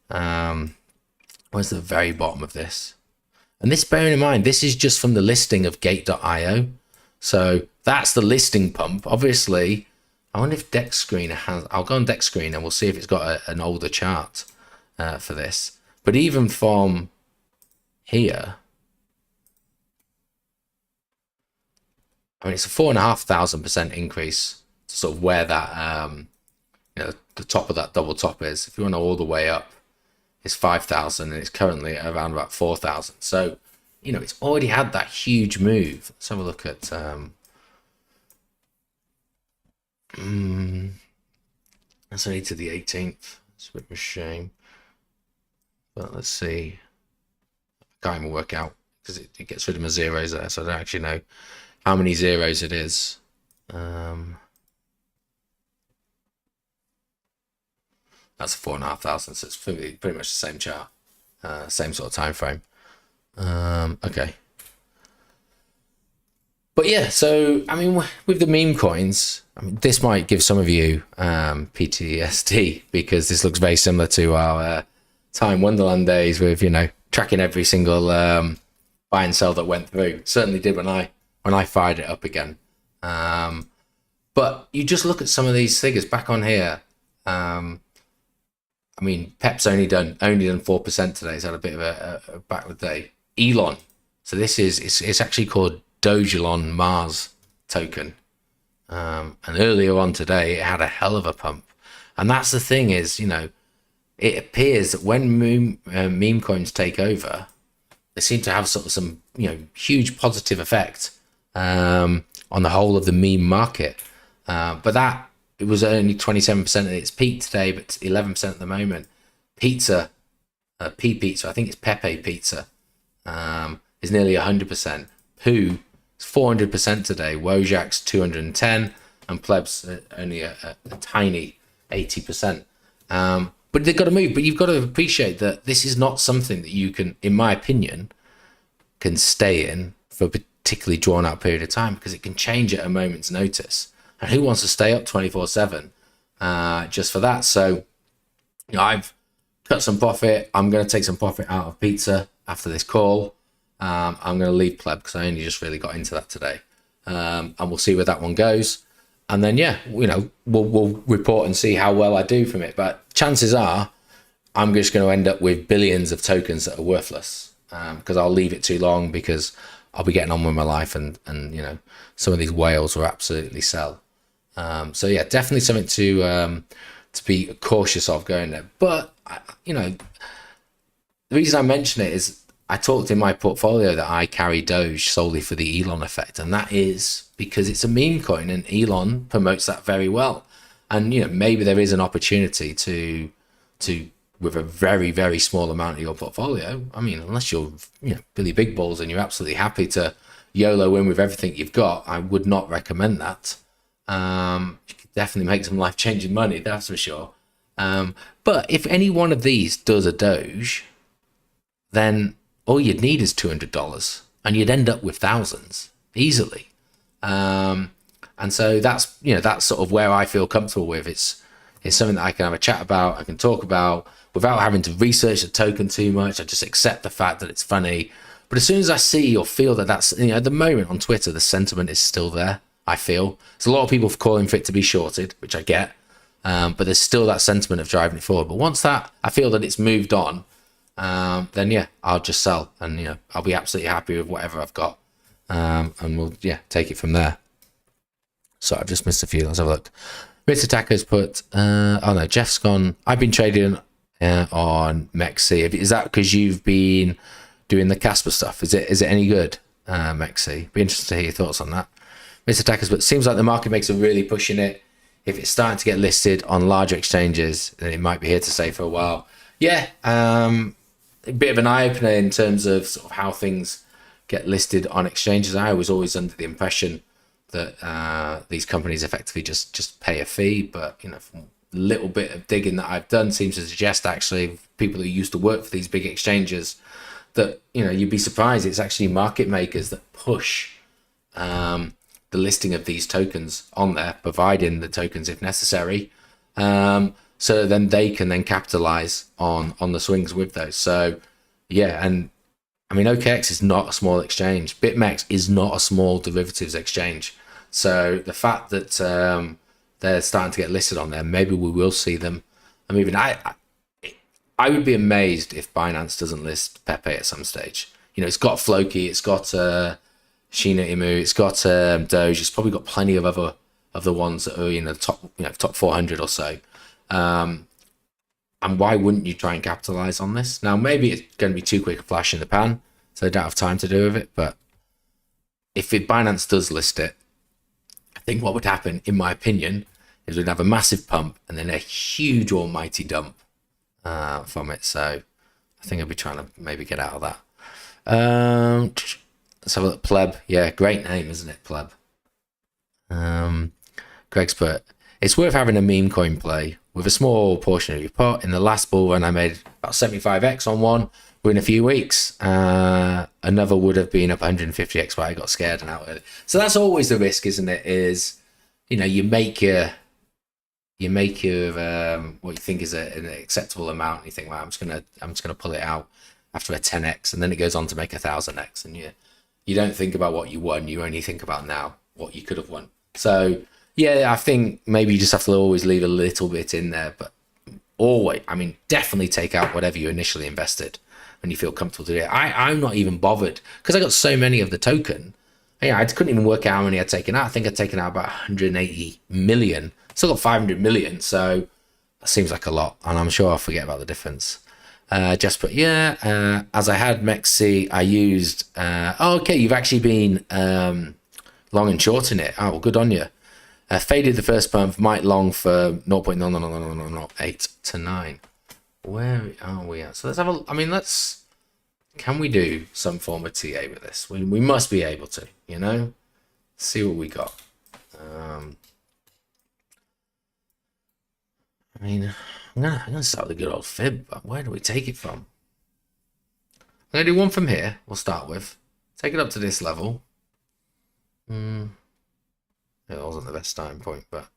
where's the very bottom of this? And this, bearing in mind, this is just from the listing of gate.io. So that's the listing pump. Obviously, I wonder if Dex Screener has, I'll go on Dex Screener and we'll see if it's got an older chart for this. But even from here, I mean, it's a 4,500% increase to sort of where that, you know, the top of that double top is. If you want to all the way up, it's 5,000 and it's currently around about 4,000. So, you know, it's already had that huge move. Let's have a look at, that's only to the 18th. It's a bit of a shame. But let's see. I can't even work out because it gets rid of my zeros there. So I don't actually know how many zeros it is. That's 4,500, so it's pretty much the same chart, same sort of time frame. Okay. But yeah, so I mean, with the meme coins, I mean, this might give some of you PTSD because this looks very similar to our Time Wonderland days with, you know, tracking every single buy and sell that went through. Certainly did when I fired it up again. But you just look at some of these figures back on here. I mean, Pep's only done 4% today. It's had a bit of a backward day. Elon. So this is it's actually called Dogelon Mars token. And earlier on today, it had a hell of a pump. And that's the thing is, you know, it appears that when meme coins take over, they seem to have sort of some, you know, huge positive effect on the whole of the meme market. But that, it was only 27% at its peak today, but 11% at the moment. Pizza, Pizza, I think it's Pepe Pizza, is nearly 100%. Poo is 400% today. Wojak's 210, and Pleb's only a tiny 80%. But they've got to move. But you've got to appreciate that this is not something that you can, in my opinion, can stay in for a particularly drawn out period of time, because it can change at a moment's notice. And who wants to stay up 24/7 just for that? So, you know, I've cut some profit. I'm going to take some profit out of Pizza after this call. I'm going to leave Pleb because I only just really got into that today. And we'll see where that one goes. And then, yeah, you know, we'll report and see how well I do from it. But chances are I'm just going to end up with billions of tokens that are worthless because I'll leave it too long, because I'll be getting on with my life, and you know, some of these whales will absolutely sell. So yeah, definitely something to be cautious of going there. But you know, the reason I mention it is I talked in my portfolio that I carry Doge solely for the Elon effect, and that is because it's a meme coin, and Elon promotes that very well. And you know, maybe there is an opportunity to with a very, very small amount of your portfolio. I mean, unless you're, you know, Billy Big Balls and you're absolutely happy to YOLO in with everything you've got, I would not recommend that. You could definitely make some life-changing money, that's for sure. But if any one of these does a Doge, then all you'd need is $200, and you'd end up with thousands easily. And so that's, you know, that's sort of where I feel comfortable with. It's something that I can have a chat about, I can talk about without having to research the token too much. I just accept the fact that it's funny. But as soon as I see or feel that that's, you know, at the moment on Twitter, the sentiment is still there, I feel. There's a lot of people calling for it to be shorted, which I get. But there's still that sentiment of driving it forward. But once that, I feel that it's moved on, then yeah, I'll just sell, and you know, I'll be absolutely happy with whatever I've got. And we'll, yeah, take it from there. So I've just missed a few. Let's have a look. Ritz Attacker's put, oh no, Jeff's gone. I've been trading on Mexi. Is that because you've been doing the Casper stuff? Is it any good, Mexi? Be interested to hear your thoughts on that. Ritz Attacker's put, seems like the market makes a really pushing it. If it's starting to get listed on larger exchanges, then it might be here to stay for a while. Yeah, a bit of an eye-opener in terms of sort of how things get listed on exchanges. I was always under the impression that these companies effectively just pay a fee, but you know, from a little bit of digging that I've done seems to suggest actually people who used to work for these big exchanges that, you know, you'd be surprised it's actually market makers that push the listing of these tokens on there, providing the tokens if necessary, so then they can then capitalize on the swings with those. So yeah, and I mean, OKX is not a small exchange. BitMEX is not a small derivatives exchange. So the fact that they're starting to get listed on there, maybe we will see them. I mean, I would be amazed if Binance doesn't list Pepe at some stage. You know, it's got Floki, it's got Shiba Inu, it's got Doge. It's probably got plenty of other ones that are in the top 400 or so. And why wouldn't you try and capitalize on this? Now, maybe it's going to be too quick a flash in the pan, so they don't have time to do with it. But if Binance does list it, I think what would happen, in my opinion, is we'd have a massive pump and then a huge almighty dump from it. So I think I'll be trying to maybe get out of that. Let's have a look. Pleb. Yeah, great name, isn't it? Pleb. Greg's put, it's worth having a meme coin play with a small portion of your pot. In the last bull run, I made about 75x on one within a few weeks. Another would have been up 150x, but I got scared and out of it. So that's always the risk, isn't it? Is, you know, you make your what you think is an acceptable amount, and you think, well, I'm just gonna pull it out after a 10x, and then it goes on to make 1000x, and you don't think about what you won, you only think about now what you could have won. So yeah, I think maybe you just have to always leave a little bit in there, but always, I mean, definitely take out whatever you initially invested when you feel comfortable to do it. I'm not even bothered because I got so many of the token. Yeah, I couldn't even work out how many I'd taken out. I think I'd taken out about 180 million. Still got 500 million, so that seems like a lot, and I'm sure I'll forget about the difference. Just put, yeah, as I had Mexi, I used, okay, you've actually been long and short in it. Oh, well, good on you. Faded the first pump, might long for 0.008 to 9. Where are we at? So let's have a, I mean, can we do some form of TA with this? We must be able to, you know? See what we got. I mean, I'm gonna start with a good old fib, but where do we take it from? I'm gonna do one from here, we'll start with. Take it up to this level. It wasn't the best starting point, but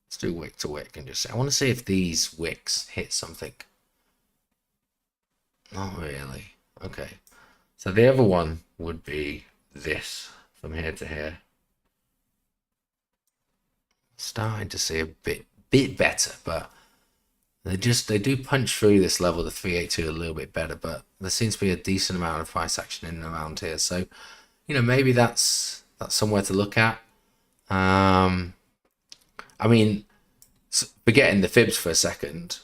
let's do wick to wick and just say, I want to see if these wicks hit something. Not really. Okay. So the other one would be this from here to here. Starting to see a bit better, but they do punch through this level, the 382, a little bit better, but there seems to be a decent amount of price action in and around here. So, you know, maybe that's somewhere to look at. I mean, forgetting the fibs for a second,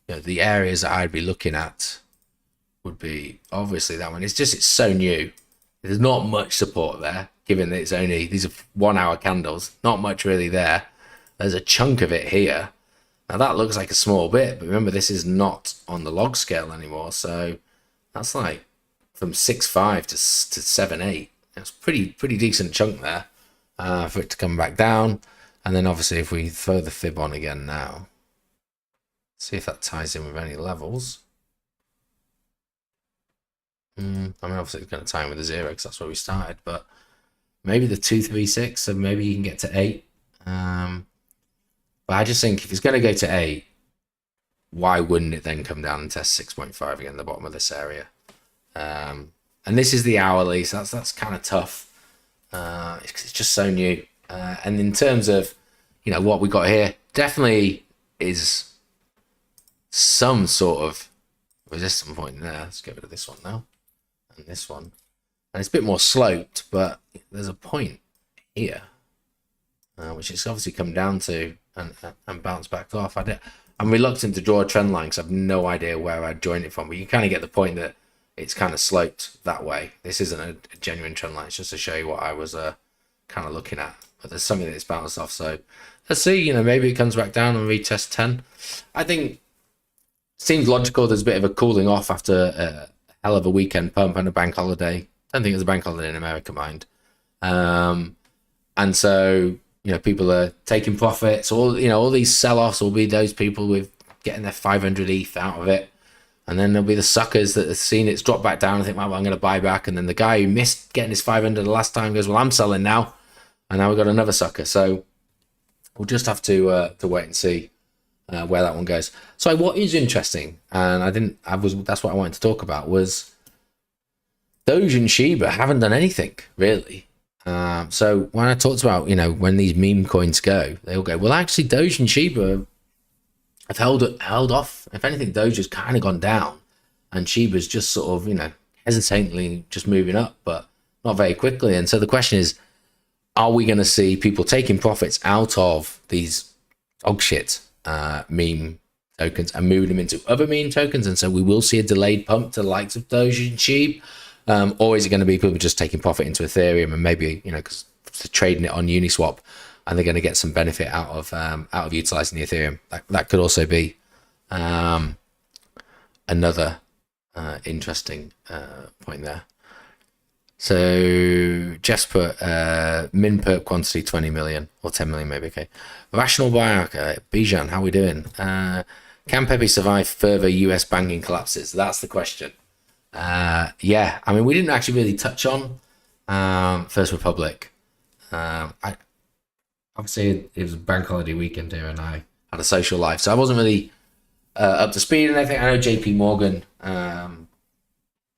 you know, the areas that I'd be looking at would be obviously that one. It's so new. There's not much support there, given that these are 1 hour candles, not much really there. There's a chunk of it here. Now that looks like a small bit, but remember this is not on the log scale anymore. So that's like from 6.5 to 7.8. That's pretty decent chunk there. For it to come back down, and then obviously if we throw the fib on again now, see if that ties in with any levels. I mean, obviously it's going to tie in with the 0 because that's where we started, but maybe the 236, so maybe you can get to 8. But I just think if it's going to go to 8, why wouldn't it then come down and test 6.5 again at the bottom of this area? And this is the hourly, so that's kind of tough. It's just so new, and in terms of, you know, what we got here, definitely is some sort of resistance point there. Let's get rid of this one now, and this one, and it's a bit more sloped, but there's a point here, which it's obviously come down to and bounce back off. I'm reluctant to draw a trend line because I've no idea where I'd join it from, but you kind of get the point that it's kind of sloped that way. This isn't a genuine trend line. It's just to show you what I was kind of looking at. But there's something that's bounced off. So let's see. You know, maybe it comes back down and retest 10. I think it seems logical. There's a bit of a cooling off after a hell of a weekend pump and a bank holiday. I don't think there's a bank holiday in America, mind. And so, you know, people are taking profits. All these sell-offs will be those people with getting their 500 ETH out of it. And then there'll be the suckers that have seen it's drop back down and think, well, I'm going to buy back. And then the guy who missed getting his 500 the last time goes, well, I'm selling now. And now we've got another sucker. So we'll just have to wait and see where that one goes. So what is interesting, and that's what I wanted to talk about, was Doge and Shiba haven't done anything really. So when I talked about, when these meme coins go, they all go, well, actually Doge and Shiba have held off. If anything, Doge has kind of gone down and Shiba's just sort of, hesitantly just moving up, but not very quickly. And so the question is, are we going to see people taking profits out of these dog shit meme tokens and moving them into other meme tokens? And so we will see a delayed pump to the likes of Doge and Shiba. Or is it going to be people just taking profit into Ethereum and maybe, because they're trading it on Uniswap and they're going to get some benefit out of utilizing the Ethereum? That could also be another interesting point there. So Jeff's put min perp quantity 20 million or 10 million maybe. Okay. Rational buyer. Bijan, how we doing? Can Pepe survive further US banking collapses? That's the question. Yeah, I mean, we didn't actually really touch on First Republic. Obviously, it was a bank holiday weekend here, and I had a social life, so I wasn't really up to speed and everything. I know JP Morgan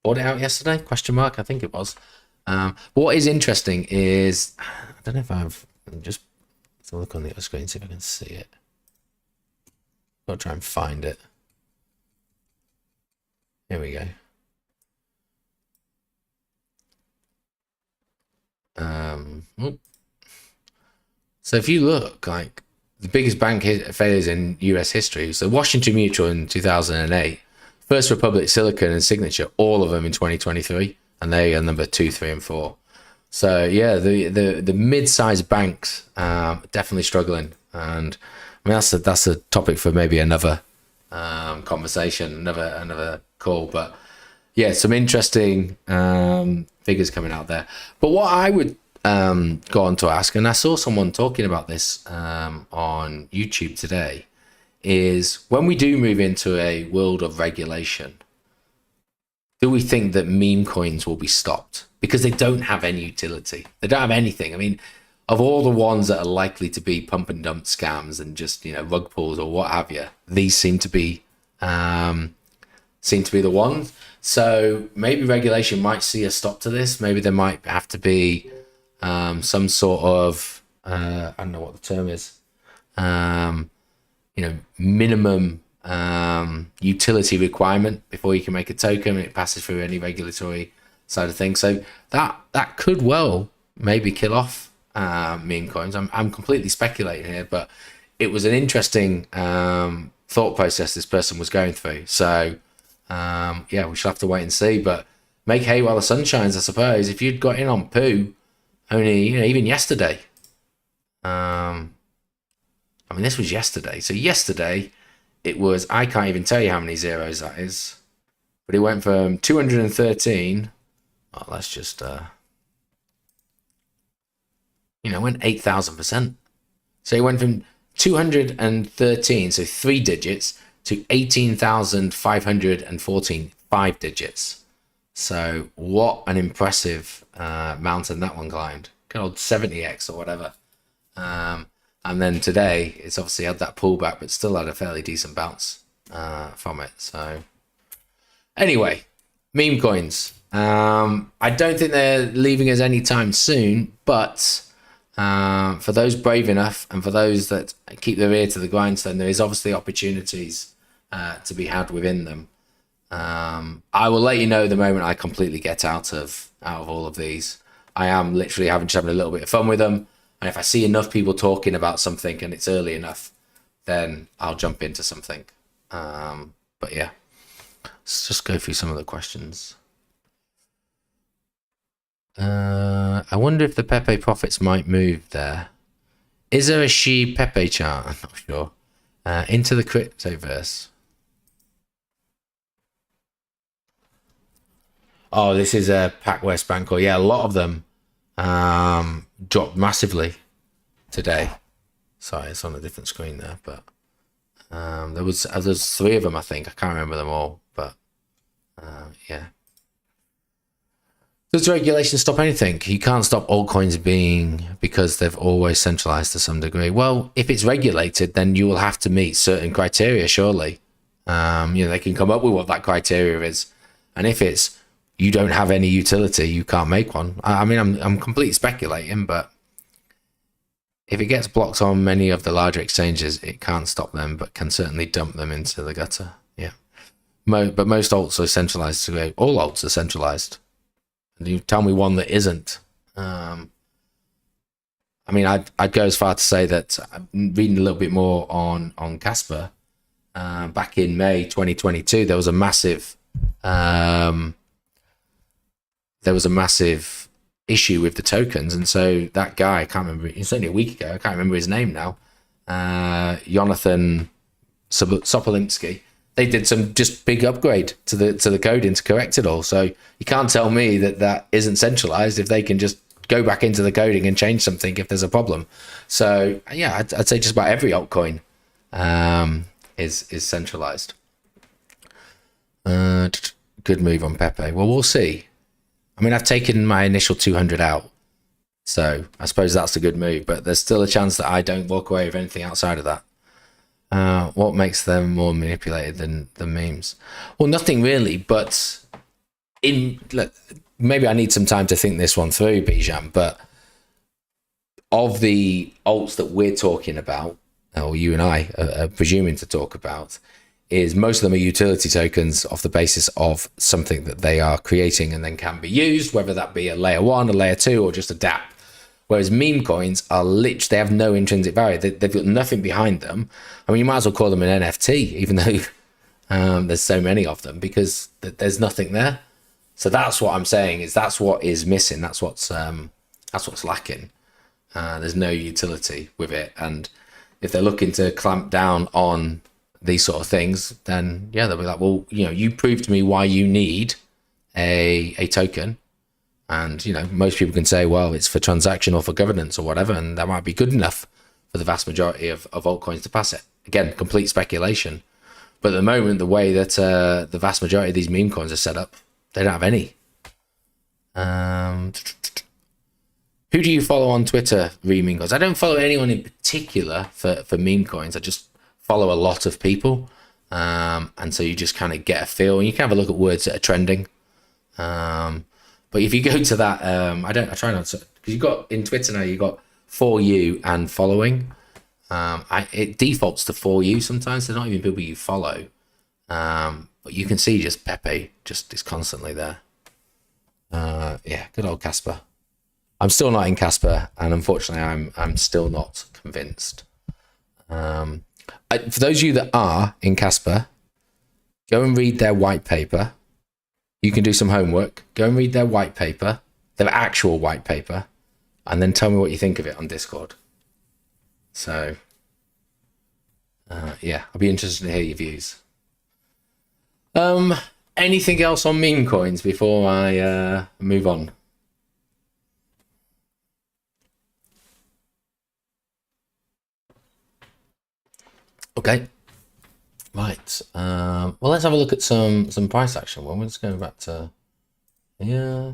bought it out yesterday? Question mark? I think it was. But what is interesting is, I don't know if I've just look on the other screen, see if I can see it. I'll try and find it. Here we go. So if you look, like the biggest bank failures in US history, so Washington Mutual in 2008, First Republic, Silicon, and Signature, all of them in 2023, and they are number 2, 3, and 4. So yeah, the mid-sized banks definitely struggling, and I mean that's a topic for maybe another conversation, another call, but yeah, some interesting figures coming out there. But what I would go on to ask, and I saw someone talking about this on YouTube today, is when we do move into a world of regulation, do we think that meme coins will be stopped? Because they don't have any utility. They don't have anything. I mean, of all the ones that are likely to be pump and dump scams and just, rug pulls or what have you, these seem to be the ones. So maybe regulation might see a stop to this. Maybe there might have to be some sort of I don't know what the term is, minimum utility requirement before you can make a token and it passes through any regulatory side of things. So that could well maybe kill off meme coins. I'm completely speculating here, but it was an interesting thought process this person was going through. So yeah, we shall have to wait and see, but make hay while the sun shines, I suppose. If you'd got in on poo only, even yesterday, I mean, this was yesterday. So yesterday it was, I can't even tell you how many zeros that is, but it went from 213. Oh, let's just, went 8,000%. So it went from 213, so 3 digits, to 18,514, 5 digits. So what an impressive mountain that one climbed. Good old 70x or whatever. And then today, it's obviously had that pullback, but still had a fairly decent bounce from it. So anyway, meme coins. I don't think they're leaving us anytime soon, but for those brave enough and for those that keep their ear to the grindstone, there is obviously opportunities to be had within them. I will let you know the moment I completely get out of all of these. I am literally having a little bit of fun with them, and if I see enough people talking about something and it's early enough, then I'll jump into something. But yeah, let's just go through some of the questions. I wonder if the Pepe profits might move there. Is there a Pepe chart? I'm not sure. Into the cryptoverse. Oh, this is a PacWest Bank. Yeah, a lot of them dropped massively today. Sorry, it's on a different screen there, but there's 3 of them, I think. I can't remember them all, but Yeah. Does regulation stop anything? You can't stop altcoins being, because they've always centralized to some degree. Well, if it's regulated, then you will have to meet certain criteria, surely. They can come up with what that criteria is. And if it's, you don't have any utility, you can't make one. I mean, I'm completely speculating, but if it gets blocked on many of the larger exchanges, it can't stop them, but can certainly dump them into the gutter. Yeah. But most alts are centralized. All alts are centralized. And you tell me one that isn't. I mean, I'd go as far to say that I'm reading a little bit more on Casper. Back in May 2022, there was a massive issue with the tokens, and so that guy, I can't remember, it's only a week ago, I can't remember his name now, Jonathan Sopolinski, they did some just big upgrade to the coding to correct it all. So you can't tell me that isn't centralized if they can just go back into the coding and change something if there's a problem. So yeah, I'd say just about every altcoin is centralized. Good move on Pepe. Well, we'll see. I mean, I've taken my initial 200 out, so I suppose that's a good move, but there's still a chance that I don't walk away with anything outside of that. What makes them more manipulated than the memes? Well, nothing really, but maybe I need some time to think this one through, Bijan, but of the alts that we're talking about, or you and I are presuming to talk about, is most of them are utility tokens off the basis of something that they are creating and then can be used, whether that be a layer 1, a layer 2, or just a dApp. Whereas meme coins are they have no intrinsic value. They've got nothing behind them. I mean, you might as well call them an NFT, even though there's so many of them, because there's nothing there. So that's what I'm saying, is that's what is missing. That's what's lacking. There's no utility with it. And if they're looking to clamp down on these sort of things, then yeah, they'll be like, well, you proved to me why you need a token. And, most people can say, well, it's for transaction or for governance or whatever, and that might be good enough for the vast majority of altcoins to pass it. Again, complete speculation. But at the moment, the way that the vast majority of these meme coins are set up, they don't have any. Who do you follow on Twitter, meme coins? I don't follow anyone in particular for meme coins. I just follow a lot of people. And so you just kind of get a feel, and you can have a look at words that are trending. But if you go to that, I try not to, because you've got in Twitter now, you've got for you and following. It defaults to for you sometimes. They're not even people you follow. But you can see just Pepe just is constantly there. Yeah, good old Casper. I'm still not in Casper, and unfortunately, I'm still not convinced. For those of you that are in Casper, go and read their white paper. You can do some homework. Go and read their white paper, their actual white paper, and then tell me what you think of it on Discord. So, yeah, I'll be interested to hear your views. Anything else on meme coins before I move on? Okay. Right. Well, let's have a look at some price action. Well, we're just going back to here.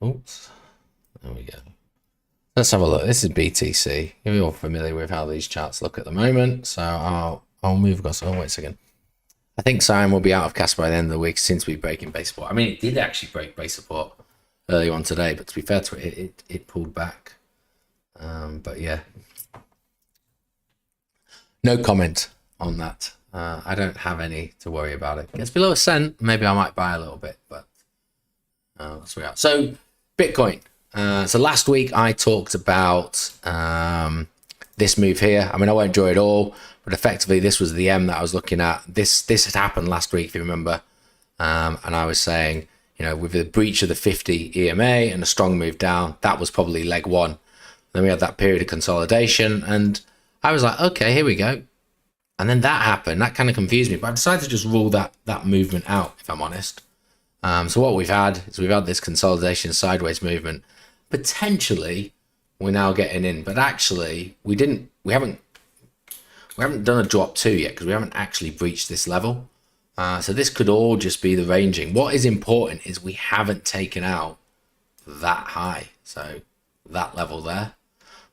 Oops. There we go. Let's have a look. This is BTC. You're all familiar with how these charts look at the moment. So I'll move across. Oh, wait a second. I think Simon will be out of Casper by the end of the week, since we're breaking base support. I mean, it did actually break base support earlier on today, but to be fair to it, it pulled back. But yeah. No comment on that. I don't have any to worry about it. Gets below a cent, maybe I might buy a little bit, but that's where we are. So Bitcoin. So last week I talked about this move here. I mean, I won't draw it all, but effectively this was the M that I was looking at. This had happened last week, if you remember, and I was saying, with the breach of the 50 EMA and a strong move down, that was probably leg one. Then we had that period of consolidation, and I was like, okay, here we go. And then that happened. That kind of confused me, but I decided to just rule that movement out, if I'm honest. So what we've had is this consolidation sideways movement. Potentially, we're now getting in, but actually, we haven't done a drop 2 yet, because we haven't actually breached this level. So this could all just be the ranging. What is important is we haven't taken out that high, so that level there.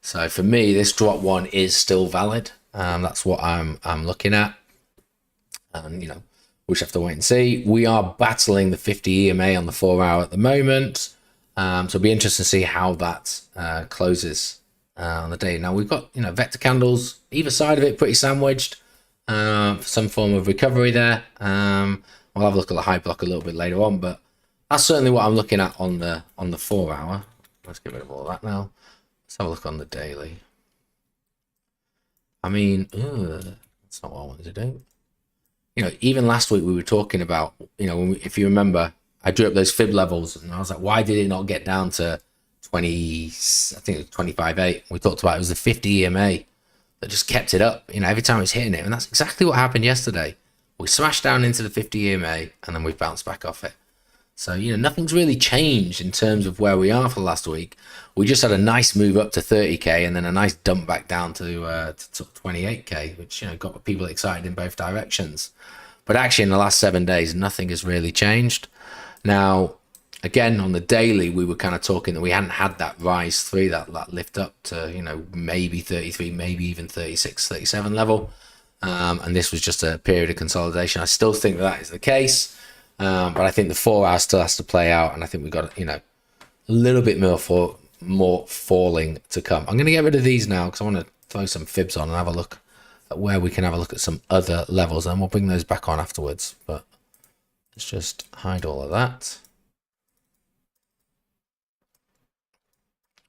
So for me, this drop one is still valid. That's what I'm looking at, and you know, we just have to wait and see. We are battling the 50 EMA on the 4 hour at the moment, so it'll be interesting to see how that closes on the day. Now we've got, you know, vector candles either side of it, pretty sandwiched. Some form of recovery there. We'll have a look at the high block a little bit later on, but that's certainly what I'm looking at on the 4 hour. Let's get rid of all that now. Let's have a look on the daily. I mean, that's not what I wanted to do. You know, even last week we were talking about, you know, if you remember, I drew up those fib levels and I was like, why did it not get down to 20? I think it was 25.8. We talked about it was the 50 EMA that just kept it up, you know, every time it was hitting it. And that's exactly what happened yesterday. We smashed down into the 50 EMA and then we bounced back off it. So, you know, nothing's really changed in terms of where we are for last week. We just had a nice move up to 30K and then a nice dump back down to 28K, which, you know, got people excited in both directions. But actually in the last 7 days, nothing has really changed. Now, again, on the daily, we were kind of talking that we hadn't had that rise through that lift up to, you know, maybe 33, maybe even 36, 37 level. And this was just a period of consolidation. I still think that is the case. But I think the 4 hour still has to play out. And I think we've got, you know, a little bit more falling to come. I'm going to get rid of these now because I want to throw some fibs on and have a look at where we can have a look at some other levels. And we'll bring those back on afterwards. But let's just hide all of that.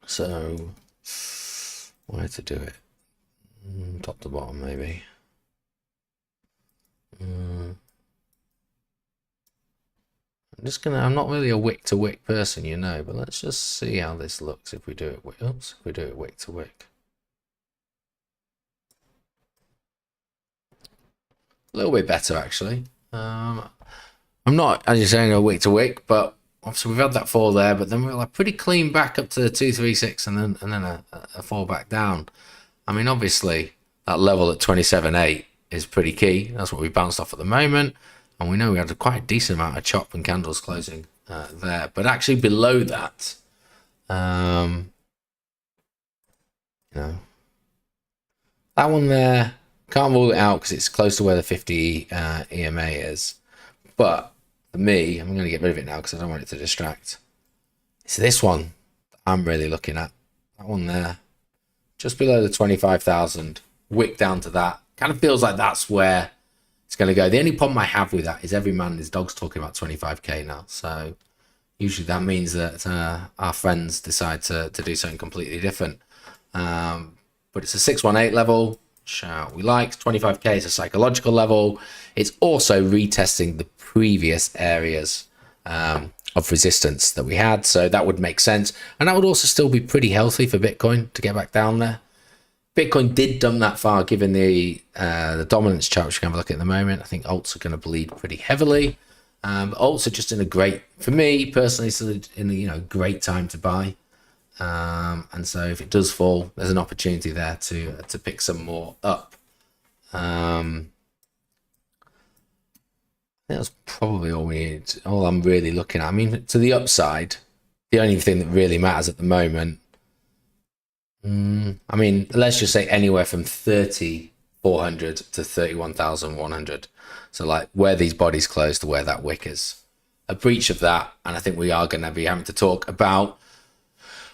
So, where to do it? Top to bottom, maybe. I'm not really a wick to wick person, you know, but let's just see how this looks if we do it. If we do it wick to wick. A little bit better, actually. I'm not, as you're saying, a wick to wick, but obviously we've had that fall there, but then we're like pretty clean back up to the 236 and then a fall back down. I mean, obviously that level at 27.8 is pretty key. That's what we bounced off at the moment. And we know we had quite a decent amount of chop and candles closing there. But actually below that, you know, that one there, can't rule it out because it's close to where the 50 EMA is. But for me, I'm going to get rid of it now because I don't want it to distract. It's this one I'm really looking at. That one there, just below the 25,000, wick down to that. Kind of feels like that's where it's going to go. The only problem I have with that is every man and his dog's talking about 25K now. So usually that means that our friends decide to do something completely different. But it's a 618 level, which we like. 25K is a psychological level. It's also retesting the previous areas of resistance that we had. So that would make sense. And that would also still be pretty healthy for Bitcoin to get back down there. Bitcoin did dump that far given the dominance chart, which we can have a look at the moment. I think alts are going to bleed pretty heavily. Alts are just in a great, for me personally, it's in a, you know, great time to buy. And so if it does fall, there's an opportunity there to pick some more up. That's probably all we need. All I'm really looking at. I mean, to the upside, the only thing that really matters at the moment. I mean, let's just say anywhere from 30,400 to 31,100. So like where these bodies close to where that wick is. A breach of that, and I think we are going to be having to talk about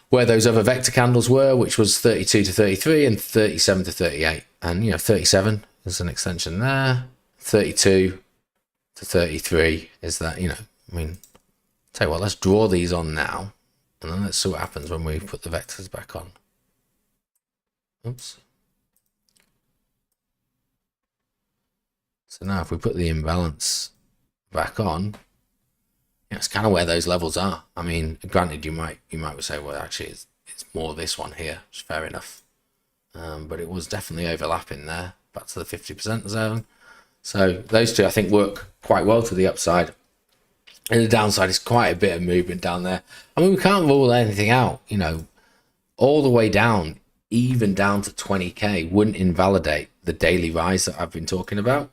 where those other vector candles were, which was 32 to 33 and 37 to 38. And, you know, 37 is an extension there. 32 to 33 is that, you know, I mean, tell you what, let's draw these on now. And then let's see what happens when we put the vectors back on. Oops. So now if we put the imbalance back on, you know, it's kind of where those levels are. I mean, granted, you might say, well, actually, it's more this one here. It's fair enough. But it was definitely overlapping there, back to the 50% zone. So those two, I think, work quite well to the upside. And the downside is quite a bit of movement down there. I mean, we can't rule anything out, you know, all the way down, even down to 20K, wouldn't invalidate the daily rise that I've been talking about.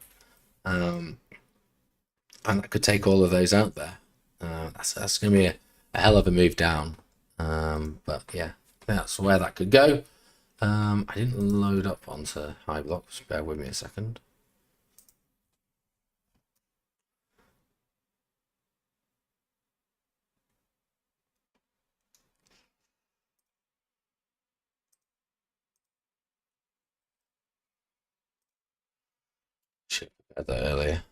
and that could take all of those out there. That's going to be a hell of a move down. But yeah, that's where that could go. I didn't load up onto high blocks. Bear with me a second. Should have had that earlier.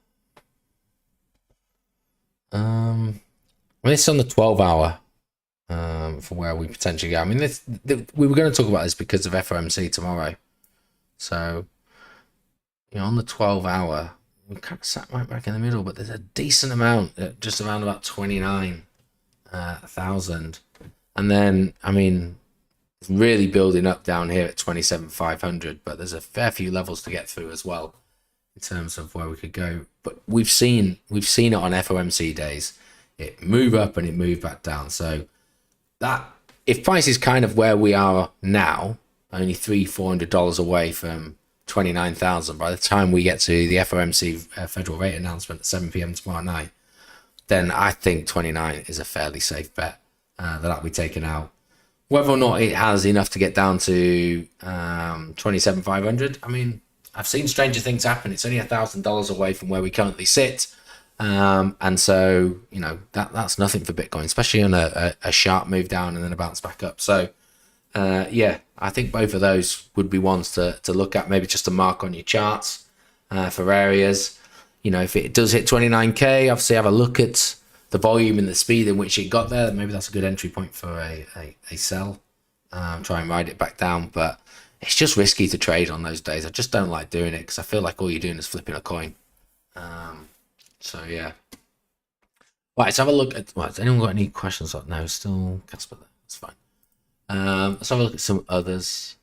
It's on the 12-hour for where we potentially go. I mean, we were going to talk about this because of FOMC tomorrow. So, on the 12-hour, we kind of sat right back in the middle, but there's a decent amount, just around about 29,000. And then, I mean, it's really building up down here at 27,500, but there's a fair few levels to get through as well in terms of where we could go. But we've seen it on FOMC days. It move up and it move back down. So that, if price is kind of where we are now, only $300-400 away from 29,000, by the time we get to the FOMC federal rate announcement at 7 p.m. tomorrow night, then I think 29 is a fairly safe bet that'll be taken out. Whether or not it has enough to get down to 27,500, I mean, I've seen stranger things happen. It's only $1,000 away from where we currently sit. And so, that's nothing for Bitcoin, especially on a sharp move down and then a bounce back up. So, yeah, I think both of those would be ones to look at, maybe just to mark on your charts for areas. If it does hit 29K, obviously have a look at the volume and the speed in which it got there. Maybe that's a good entry point for a sell. Try and ride it back down. But it's just risky to trade on those days. I just don't like doing it because I feel like all you're doing is flipping a coin. So yeah. Right, let's have a look at. Has anyone got any questions? No, still Casper there. That's fine. Let's have a look at some others.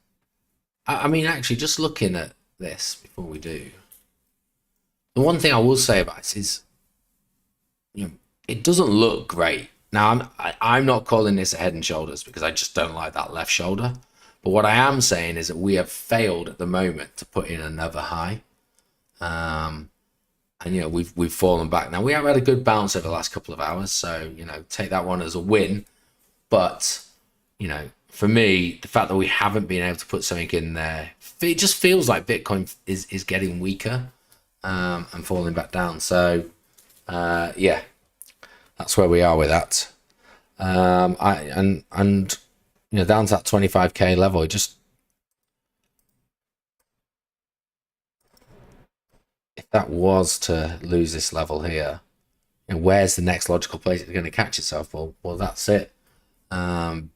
I mean, actually, just looking at this before we do, the one thing I will say about it is, it doesn't look great. Now, I'm not calling this a head and shoulders because I just don't like that left shoulder. But what I am saying is that we have failed at the moment to put in another high. And we've fallen back. Now we have had a good bounce over the last couple of hours, so take that one as a win. But for me, the fact that we haven't been able to put something in there, it just feels like Bitcoin is getting weaker and falling back down. So yeah, that's where we are with that. Down to that 25K level, it just, if that was to lose this level here, where's the next logical place it's going to catch itself? Well, that's it. And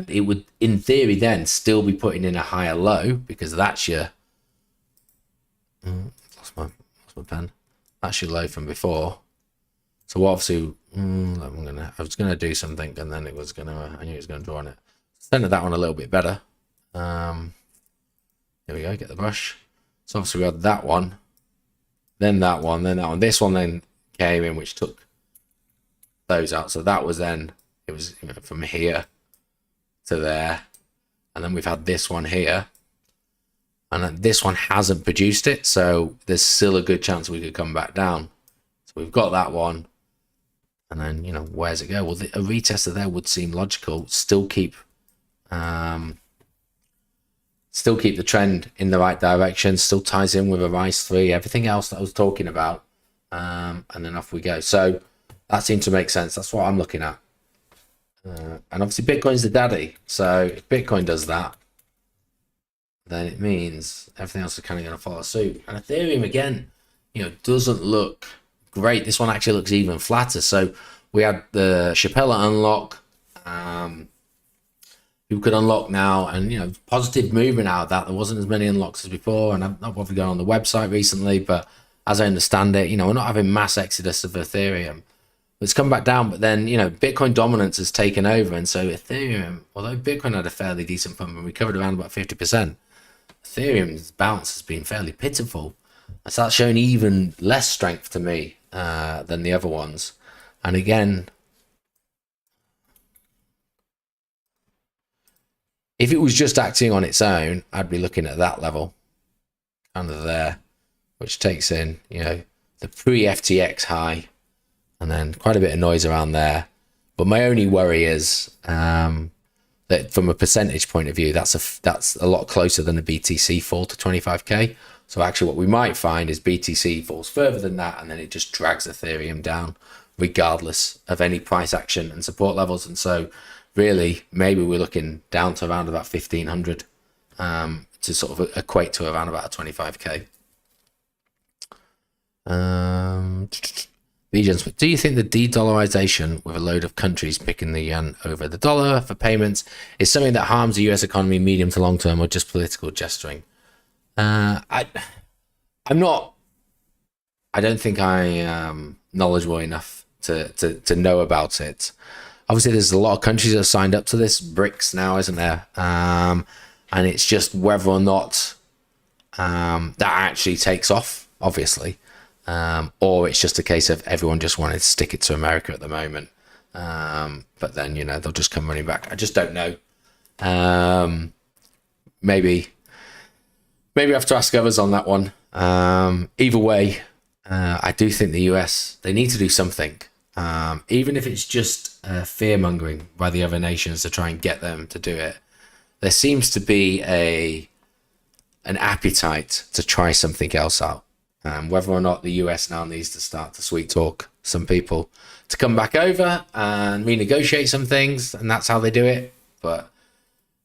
it would, in theory, then still be putting in a higher low because that's your. Lost my pen. That's your low from before. So obviously, I was gonna do something, and then I knew it was gonna draw on it. Centered that one a little bit better. Here we go. Get the brush. So obviously we had that one. Then that one, then that one. This one then came in, which took those out. So that was then, it was from here to there. And then we've had this one here. And this one hasn't produced it. So there's still a good chance we could come back down. So we've got that one. And then, where's it go? Well, a retester there would seem logical. Still keep the trend in the right direction, still ties in with a rise 3, everything else that I was talking about, and then off we go. So that seemed to make sense. That's what I'm looking at. And obviously Bitcoin's the daddy, so if Bitcoin does that, then it means everything else is kind of going to follow suit. And Ethereum, again, doesn't look great. This one actually looks even flatter. So we had the Chappella unlock, who could unlock now, and positive movement out of that. There wasn't as many unlocks as before, and I've not bothered going on the website recently, but as I understand it, we're not having mass exodus of Ethereum. It's come back down, but then Bitcoin dominance has taken over, and so Ethereum, although Bitcoin had a fairly decent pump and recovered around about 50%, Ethereum's bounce has been fairly pitiful. And so that's showing even less strength to me than the other ones. And again, if it was just acting on its own, I'd be looking at that level, kind of there, which takes in, the pre-FTX high, and then quite a bit of noise around there. But my only worry is that from a percentage point of view, that's a lot closer than a BTC fall to 25k. So actually what we might find is BTC falls further than that, and then it just drags Ethereum down regardless of any price action and support levels. And so really maybe we're looking down to around about 1500 to sort of equate to around about a 25k. Do you think the de-dollarization with a load of countries picking the yuan over the dollar for payments is something that harms the US economy medium to long term, or just political gesturing? I don't think I am knowledgeable enough to know about it. Obviously, there's a lot of countries that have signed up to this, BRICS now, isn't there? And it's just whether or not that actually takes off, obviously. Or it's just a case of everyone just wanted to stick it to America at the moment. But then, they'll just come running back. I just don't know. Maybe I have to ask others on that one. Either way, I do think the US, they need to do something. Even if it's just fear-mongering by the other nations to try and get them to do it. There seems to be an appetite to try something else out. Whether or not the US now needs to start to sweet talk some people to come back over and renegotiate some things, and that's how they do it. But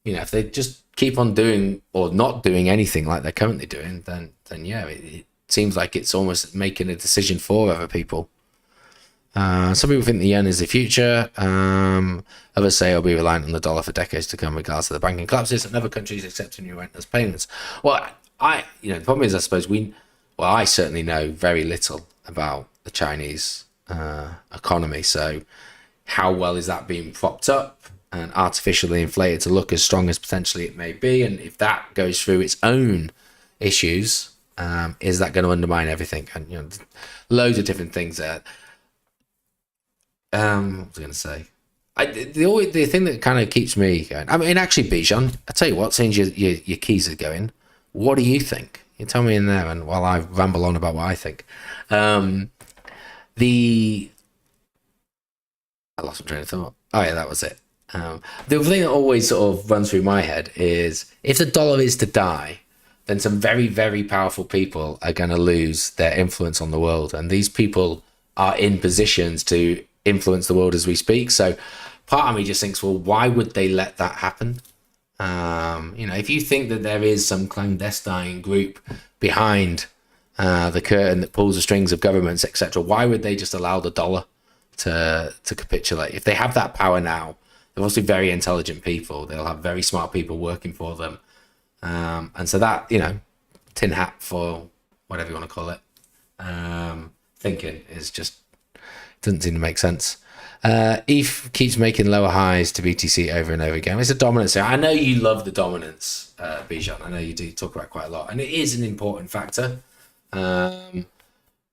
if they just keep on doing or not doing anything like they're currently doing, then yeah, it seems like it's almost making a decision for other people. Some people think the yen is the future. Others say it'll be reliant on the dollar for decades to come, regardless of the banking collapses, and other countries accepting new rent as payments. Well, the problem is, I suppose I certainly know very little about the Chinese economy. So how well is that being propped up and artificially inflated to look as strong as potentially it may be? And if that goes through its own issues, is that going to undermine everything? And loads of different things there. What was I going to say? The thing that kind of keeps me going. I mean, actually, Bijan, I tell you what, since your keys are going, what do you think? You tell me in there, and while I ramble on about what I think. I lost my train of thought. Oh yeah, that was it. The thing that always sort of runs through my head is, if the dollar is to die, then some very, very powerful people are going to lose their influence on the world, and these people are in positions to influence the world as we speak. So part of me just thinks, well, why would they let that happen? If you think that there is some clandestine group behind the curtain that pulls the strings of governments, etc., why would they just allow the dollar to capitulate? If they have that power now, they're obviously very intelligent people. They'll have very smart people working for them. And so that, tin hat for whatever you want to call it, thinking is just, doesn't seem to make sense. ETH keeps making lower highs to BTC over and over again. It's a dominance. I know you love the dominance, Bijan. I know you do talk about it quite a lot, and it is an important factor. And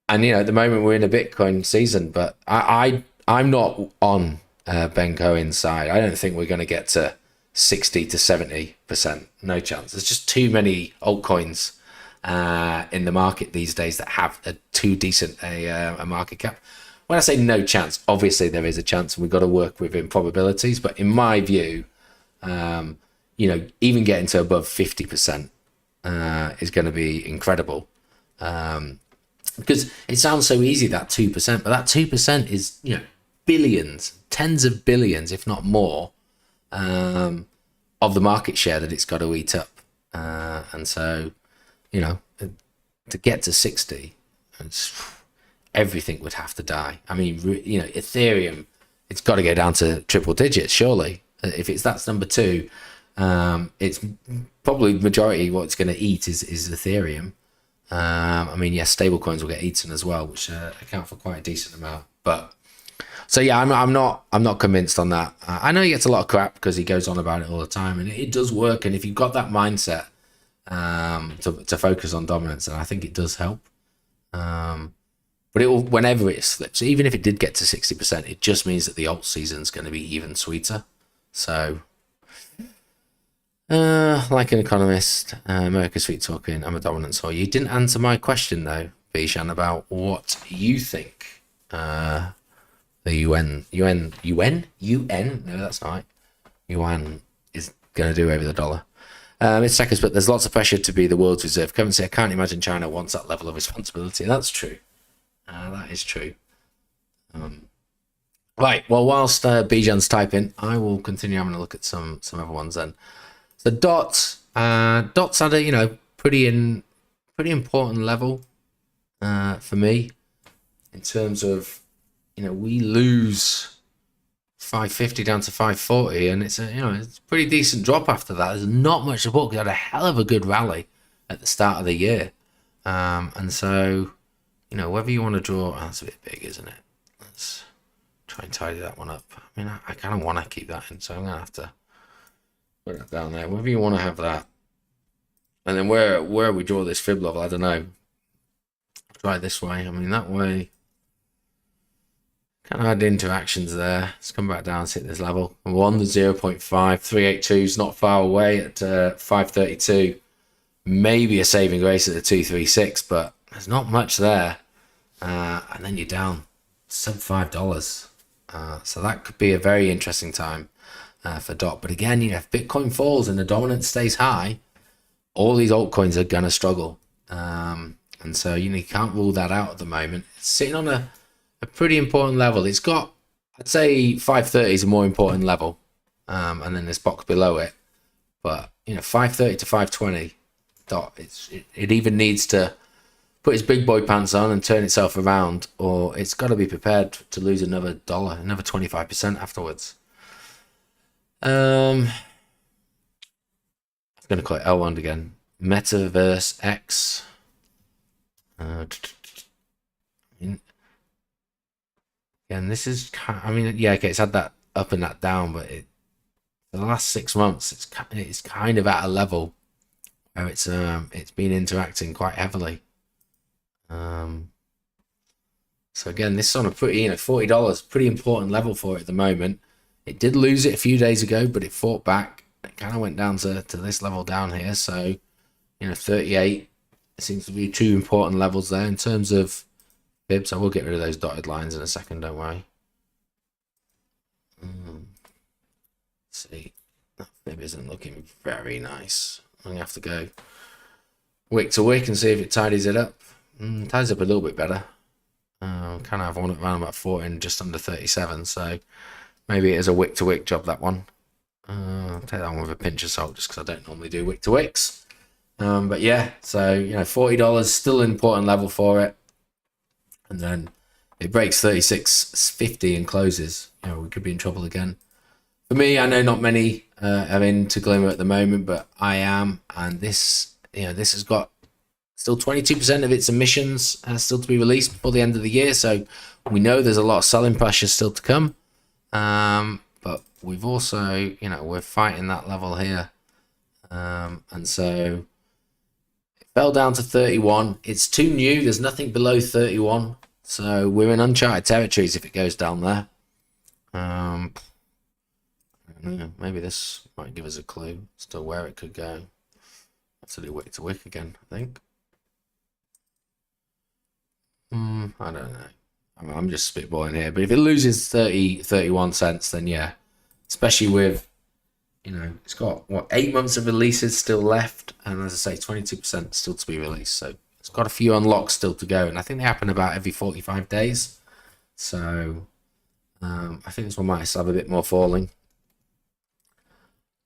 at the moment we're in a Bitcoin season, but I'm not on Ben Cohen's side. I don't think we're going to get to 60 to 70%. No chance. There's just too many altcoins in the market these days that have a too decent a market cap. When I say no chance, obviously there is a chance, and we've got to work within probabilities. But in my view, even getting to above 50% is going to be incredible. Because it sounds so easy, that 2%, but that 2% is, billions, tens of billions, if not more, of the market share that it's got to eat up. And so, to get to 60, everything would have to die. I mean, Ethereum, it's got to go down to triple digits, surely. If that's number 2, it's probably majority what it's going to eat is Ethereum. Yes, stablecoins will get eaten as well, which account for quite a decent amount. But so yeah, I'm not convinced on that. I know he gets a lot of crap because he goes on about it all the time, and it does work. And if you've got that mindset to focus on dominance, and I think it does help. But it will, whenever it slips, even if it did get to 60%, it just means that the alt season's going to be even sweeter. So, like an economist, America sweet talking, I'm a dominance whore. You didn't answer my question though, Bijan, about what you think the UN. No, that's not right. Yuan is going to do over the dollar. It's seconds, but there's lots of pressure to be the world's reserve currency. I can't imagine China wants that level of responsibility. That's true. That is true. Right. Well, whilst Bijan's typing, I will continue having a look at some other ones then. So Dots had a pretty important level for me in terms of we lose 550 down to 540, and it's a pretty decent drop after that. There's not much support. We had a hell of a good rally at the start of the year, and so whether you want to draw, that's a bit big, isn't it? Let's try and tidy that one up. I mean, I kind of want to keep that in, so I'm gonna have to put that down there. Whether you want to have that, and then where we draw this fib level, I don't know. Try it this way. I mean, that way. Kind of had interactions there. Let's come back down and hit this level. We're on the 0.5. 382 is not far away at 532. Maybe a saving grace at the 236, but there's not much there. And then you're down sub $5. So that could be a very interesting time for DOT. But again, if Bitcoin falls and the dominance stays high, all these altcoins are going to struggle. And so you can't rule that out at the moment. It's sitting on a pretty important level. It's got, I'd say 530 is a more important level, and then this box below it. But 530 to 520, it either needs to put its big boy pants on and turn itself around, or it's got to be prepared to lose another dollar, another 25% afterwards. I'm gonna call it L1 again. Metaverse X. And this is, it's had that up and that down, but for the last 6 months, it's kind of at a level where it's been interacting quite heavily. So again, this is on a pretty, $40, pretty important level for it at the moment. It did lose it a few days ago, but it fought back. It kind of went down to this level down here. So, 38 seems to be two important levels there in terms of fibs. I will get rid of those dotted lines in a second, don't worry. Let's see. That fib isn't looking very nice. I'm going to have to go wick to wick and see if it tidies it up. Tidies up a little bit better. Kind of have one around about 14, just under 37, so maybe it is a wick to wick job, that one. I'll take that one with a pinch of salt just because I don't normally do wick to wicks. But yeah, so $40 still an important level for it. And then it breaks 36.50 and closes. We could be in trouble again. For me, I know not many are into Glimmer at the moment, but I am. And this has got still 22% of its emissions still to be released before the end of the year. So we know there's a lot of selling pressure still to come. But we've also, we're fighting that level here. And so it fell down to 31. It's too new. There's nothing below 31. So we're in uncharted territories if it goes down there. I don't know, maybe this might give us a clue as to where it could go. Have to do wick to wick again, I think. I don't know. I'm just spitballing here, but if it loses 31 cents, then yeah, especially with, it's got 8 months of releases still left, and as I say, 22% still to be released. So it's got a few unlocks still to go, and I think they happen about every 45 days. So I think this one might still have a bit more falling.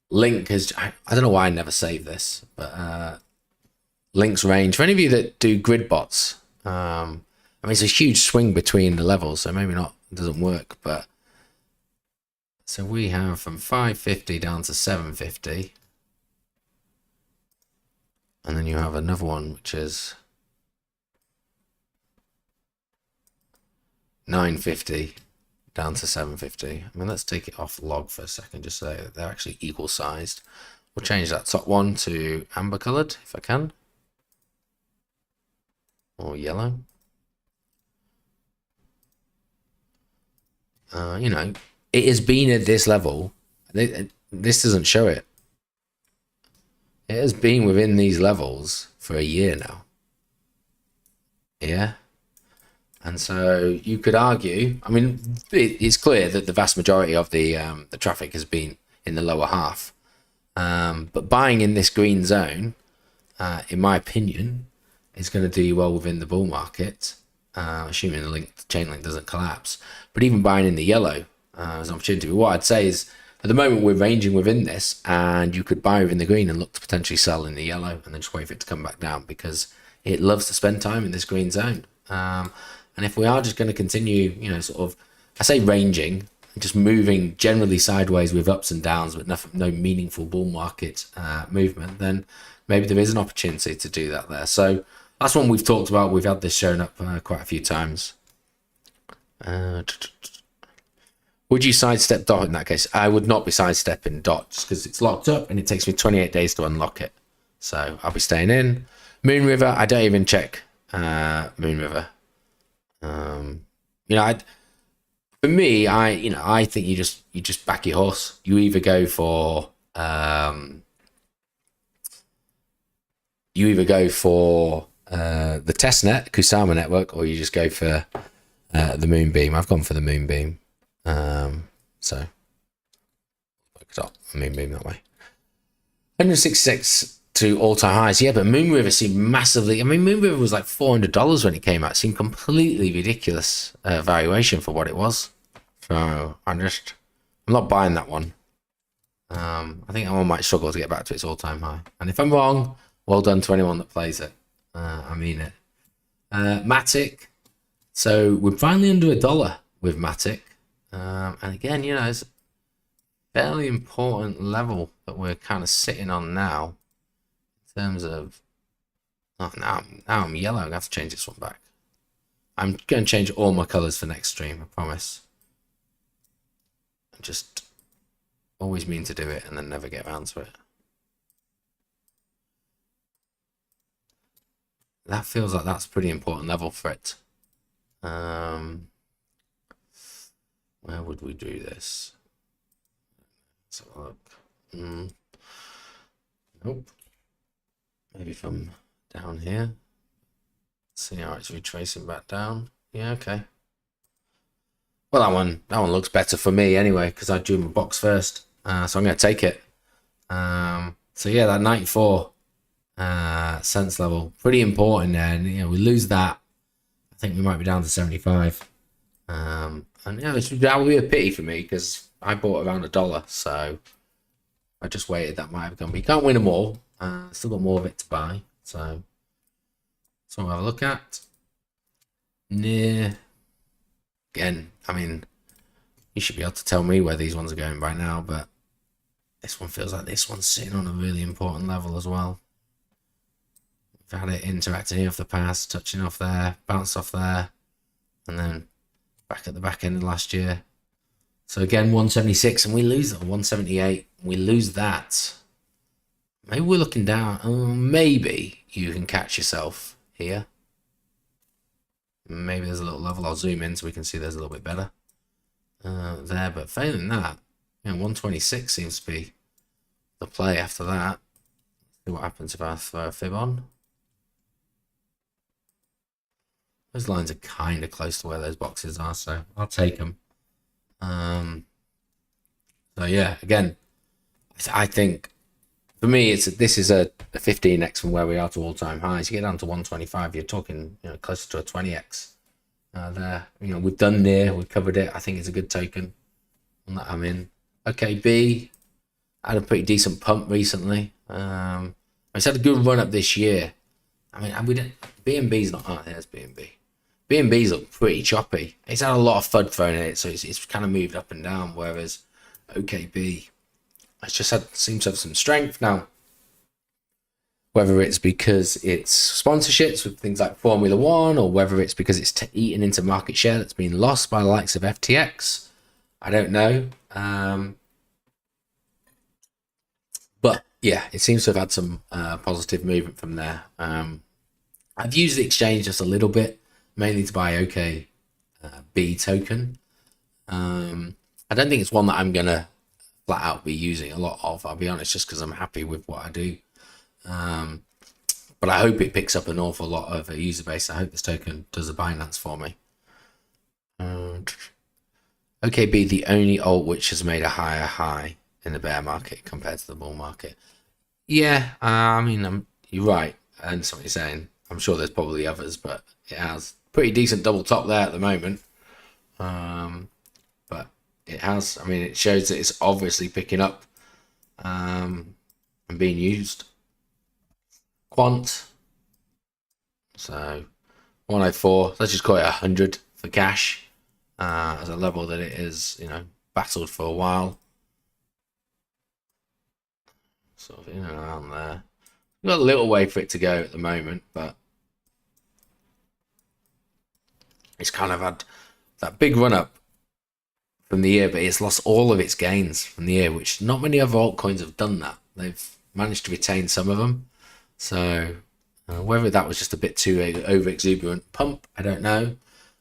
Link is, I don't know why I never save this, but Link's range, for any of you that do grid bots, it's a huge swing between the levels, so maybe not, it doesn't work, but so we have from 550 down to 750, and then you have another one which is 950 down to 750. Let's take it off log for a second just so that they're actually equal sized. We'll change that top one to amber colored if I can, or yellow. It has been at this level. This doesn't show it. It has been within these levels for a year now. here. And so you could argue, I mean, it's clear that the vast majority of the traffic has been in the lower half. But buying in this green zone, in my opinion, is going to do you well within the bull market, assuming the chain link doesn't collapse. But even buying in the yellow is an opportunity. But what I'd say is, at the moment, we're ranging within this, and you could buy within the green and look to potentially sell in the yellow and then just wait for it to come back down, because it loves to spend time in this green zone. And if we are just going to continue, sort of, I say ranging, just moving generally sideways with ups and downs, but no meaningful bull market movement, then maybe there is an opportunity to do that there. So that's one we've talked about. We've had this shown up quite a few times. Would you sidestep DOT in that case? I would not be sidestepping DOT just because it's locked up and it takes me 28 days to unlock it. So I'll be staying in. Moon River, I don't even check Moon River. For me, I think you just back your horse. You either go for the testnet Kusama network, or you just go for the Moonbeam. I've gone for the Moonbeam. So Moonbeam that way. 166 to all-time highs. Yeah, but Moon River seemed massively... I mean, Moon River was like $400 when it came out. It seemed completely ridiculous valuation for what it was. So I'm not buying that one. I think that one might struggle to get back to its all-time high. And if I'm wrong, well done to anyone that plays it. I mean it. Matic. So we're finally under $1 with Matic. And again, it's a fairly important level that we're kind of sitting on now. In terms of... Oh, now I'm yellow. I'm going to have to change this one back. I'm going to change all my colours for next stream, I promise. I just always mean to do it and then never get around to it. That feels like that's a pretty important level for it. Where would we do this? Let's have a look. Nope. Maybe from down here. See how it's retracing back down. Yeah, okay. Well, that one looks better for me anyway, because I drew my box first. So I'm going to take it. So yeah, that 94 cents level, pretty important there. And we lose that, I think we might be down to 75. And that would be a pity for me, because I bought around $1. So I just waited, that might have gone. But you can't win them all. Still got more of it to buy. So we'll have a look at. Near. Again, I mean, you should be able to tell me where these ones are going by now, but this one feels like this one's sitting on a really important level as well. We've had it interacting here off the pass, touching off there, bounced off there, and then back at the back end of last year. So again, 176, and we lose that. 178, we lose that. Maybe we're looking down. Maybe you can catch yourself here. Maybe there's a little level. I'll zoom in so we can see there's a little bit better there. But failing that, 126 seems to be the play after that. See what happens if I throw a fib on. Those lines are kind of close to where those boxes are, so I'll take them. So yeah, again, I think for me, this is a 15x from where we are to all-time highs. You get down to 125, you're talking closer to a 20x there. We've done near, we've covered it. I think it's a good token on that I'm in. Okay, B, I had a pretty decent pump recently. It's had a good run up this year. I mean, we didn't. BNB's not. Oh, there's BNB. BNB's look pretty choppy. It's had a lot of FUD thrown in it, so it's kind of moved up and down. Whereas OKB, it's just seems to have some strength now. Whether it's because it's sponsorships with things like Formula One, or whether it's because it's eaten into market share that's been lost by the likes of FTX, I don't know. But yeah, it seems to have had some positive movement from there. I've used the exchange just a little bit, mainly to buy OKB token. I don't think it's one that I'm gonna flat out be using a lot of, I'll be honest, just because I'm happy with what I do. But I hope it picks up an awful lot of a user base. I hope this token does a Binance for me. OKB, the only alt which has made a higher high in the bear market compared to the bull market. Yeah, I mean, you're right. I understand what you're saying. I'm sure there's probably others, but it has pretty decent double top there at the moment. But it has. I mean, it shows that it's obviously picking up and being used. Quant. So 104. Let's just call it 100 for cash as a level that it is, battled for a while. Sort of in and around there. We've got a little way for it to go at the moment, but it's kind of had that big run up from the year, but it's lost all of its gains from the year, which not many other altcoins have done that. They've managed to retain some of them. So whether that was just a bit too over exuberant pump, I don't know.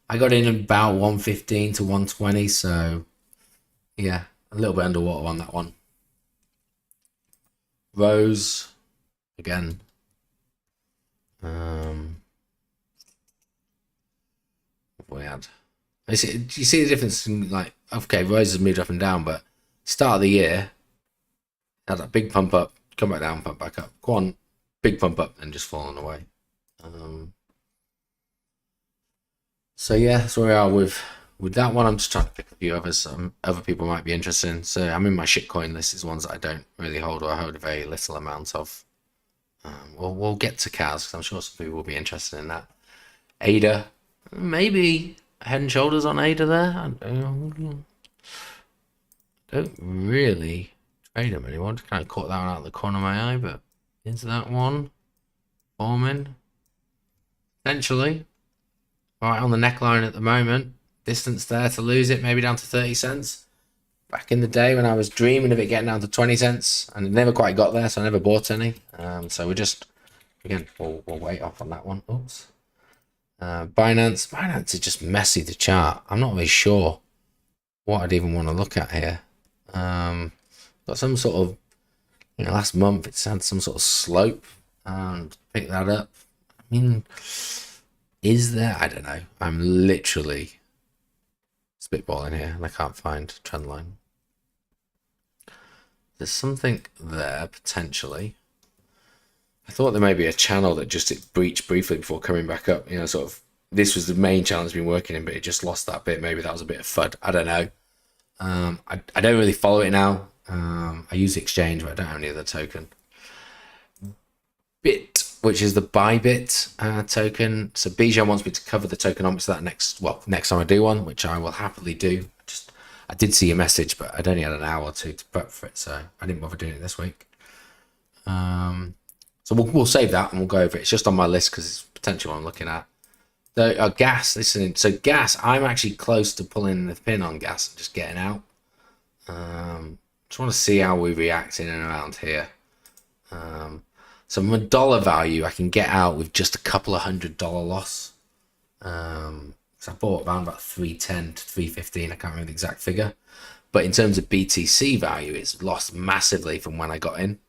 I got in about 115 to 120, so yeah, a little bit underwater on that one. Rose again. What we had? Do you see the difference in, like, okay, Rose has moved up and down, but start of the year had that big pump up, come back down, pump back up. Quant, big pump up, and just falling away. So yeah, that's where we are with that one. I'm just trying to pick a few others. Other people might be interested in. So I'm in my shitcoin list. Is ones that I don't really hold, or I hold a very little amount of. We'll get to CAS because I'm sure some people will be interested in that. ADA, maybe head and shoulders on ADA there. I don't really trade them anymore. Just kind of caught that one out of the corner of my eye, but into that one, forming potentially right on the neckline at the moment. Distance there to lose it, maybe down to 30 cents. Back in the day when I was dreaming of it getting down to 20 cents, and it never quite got there, so I never bought any. So we're just, again, we'll wait off on that one. Oops. Binance is just messy to chart. I'm not really sure what I'd even want to look at here. Got some sort of, last month it's had some sort of slope and pick that up. I mean, is there? I don't know. I'm literally spitballing here and I can't find trend line. There's something there potentially. I thought there may be a channel that just it breached briefly before coming back up. Sort of this was the main channel it's been working in, but it just lost that bit. Maybe that was a bit of FUD. I don't know. I don't really follow it now. I use Exchange, but I don't have any other token. Bit, which is the Bybit token. So Bijan wants me to cover the tokenomics of that next time I do one, which I will happily do. I did see a message, but I'd only had an hour or two to prep for it, so I didn't bother doing it this week. So we'll save that and we'll go over it. It's just on my list because it's potential I'm looking at. So gas, listening. So gas, I'm actually close to pulling the pin on gas and just getting out. Just want to see how we react in and around here. So from a dollar value, I can get out with just a couple of $100 loss. So I bought around about 310 to 315. I can't remember the exact figure. But in terms of BTC value, it's lost massively from when I got in.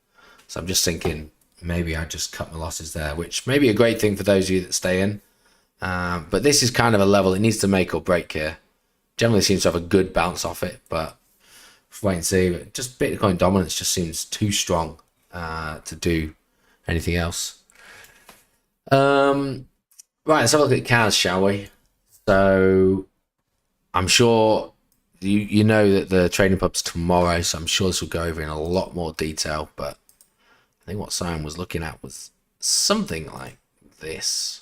So I'm just thinking maybe I just cut my losses there, which may be a great thing for those of you that stay in. But this is kind of a level it needs to make or break here. Generally seems to have a good bounce off it, but wait and see. Just Bitcoin dominance just seems too strong to do anything else. Right, let's have a look at CAS, shall we? So I'm sure you know that the trading pub's tomorrow, so I'm sure this will go over in a lot more detail, but I think what Simon was looking at was something like this.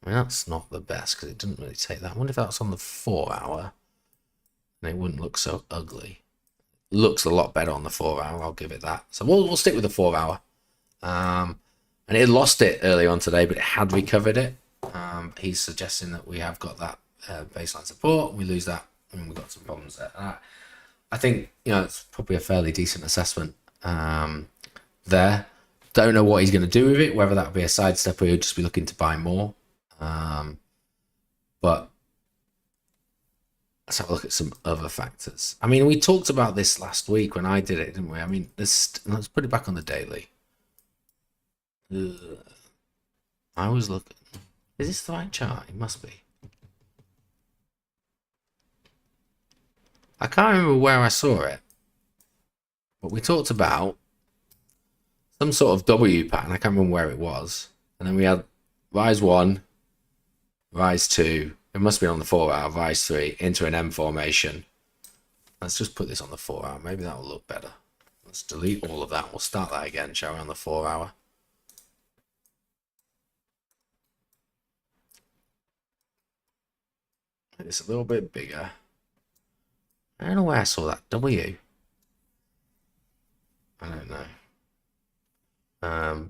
I mean, that's not the best because it didn't really take that. I wonder if that's on the 4 hour and it wouldn't look so ugly. Looks a lot better on the 4 hour, I'll give it that. So we'll stick with the 4 hour. And it lost it early on today, but it had recovered it. He's suggesting that we have got that baseline support. We lose that and we've got some problems there. I think, it's probably a fairly decent assessment there. Don't know what he's going to do with it, whether that be a sidestep or he'll just be looking to buy more. But let's have a look at some other factors. I mean, we talked about this last week when I did it, didn't we? I mean, let's put it back on the daily. I was looking. Is this the right chart? It must be. I can't remember where I saw it, but we talked about some sort of W pattern. I can't remember where it was. And then we had rise 1, rise 2. It must be on the 4 hour, rise 3 into an M formation. Let's just put this on the 4 hour. Maybe that will look better. Let's delete all of that. We'll start that again, shall we, on the 4 hour. It's a little bit bigger. I don't know where I saw that W. I don't know.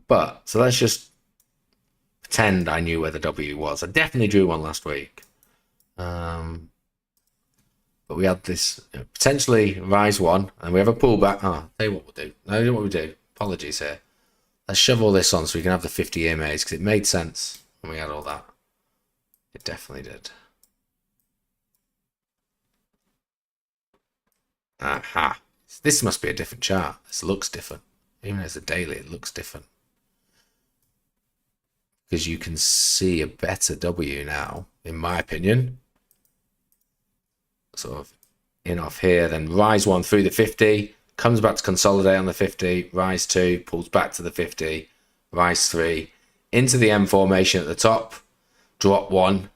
But so let's just pretend I knew where the W was. I definitely drew one last week. But we had this potentially rise 1, and we have a pullback. Oh, tell you what we'll do. No, what we do. Apologies here. Let's shove all this on so we can have the 50 EMAs because it made sense when we had all that. It definitely did. Aha. This must be a different chart. This looks different. Even as a daily, it looks different. Because you can see a better W now, in my opinion. Sort of in off here, then rise 1 through the 50, comes back to consolidate on the 50, rise 2, pulls back to the 50, rise 3, into the M formation at the top, drop 1,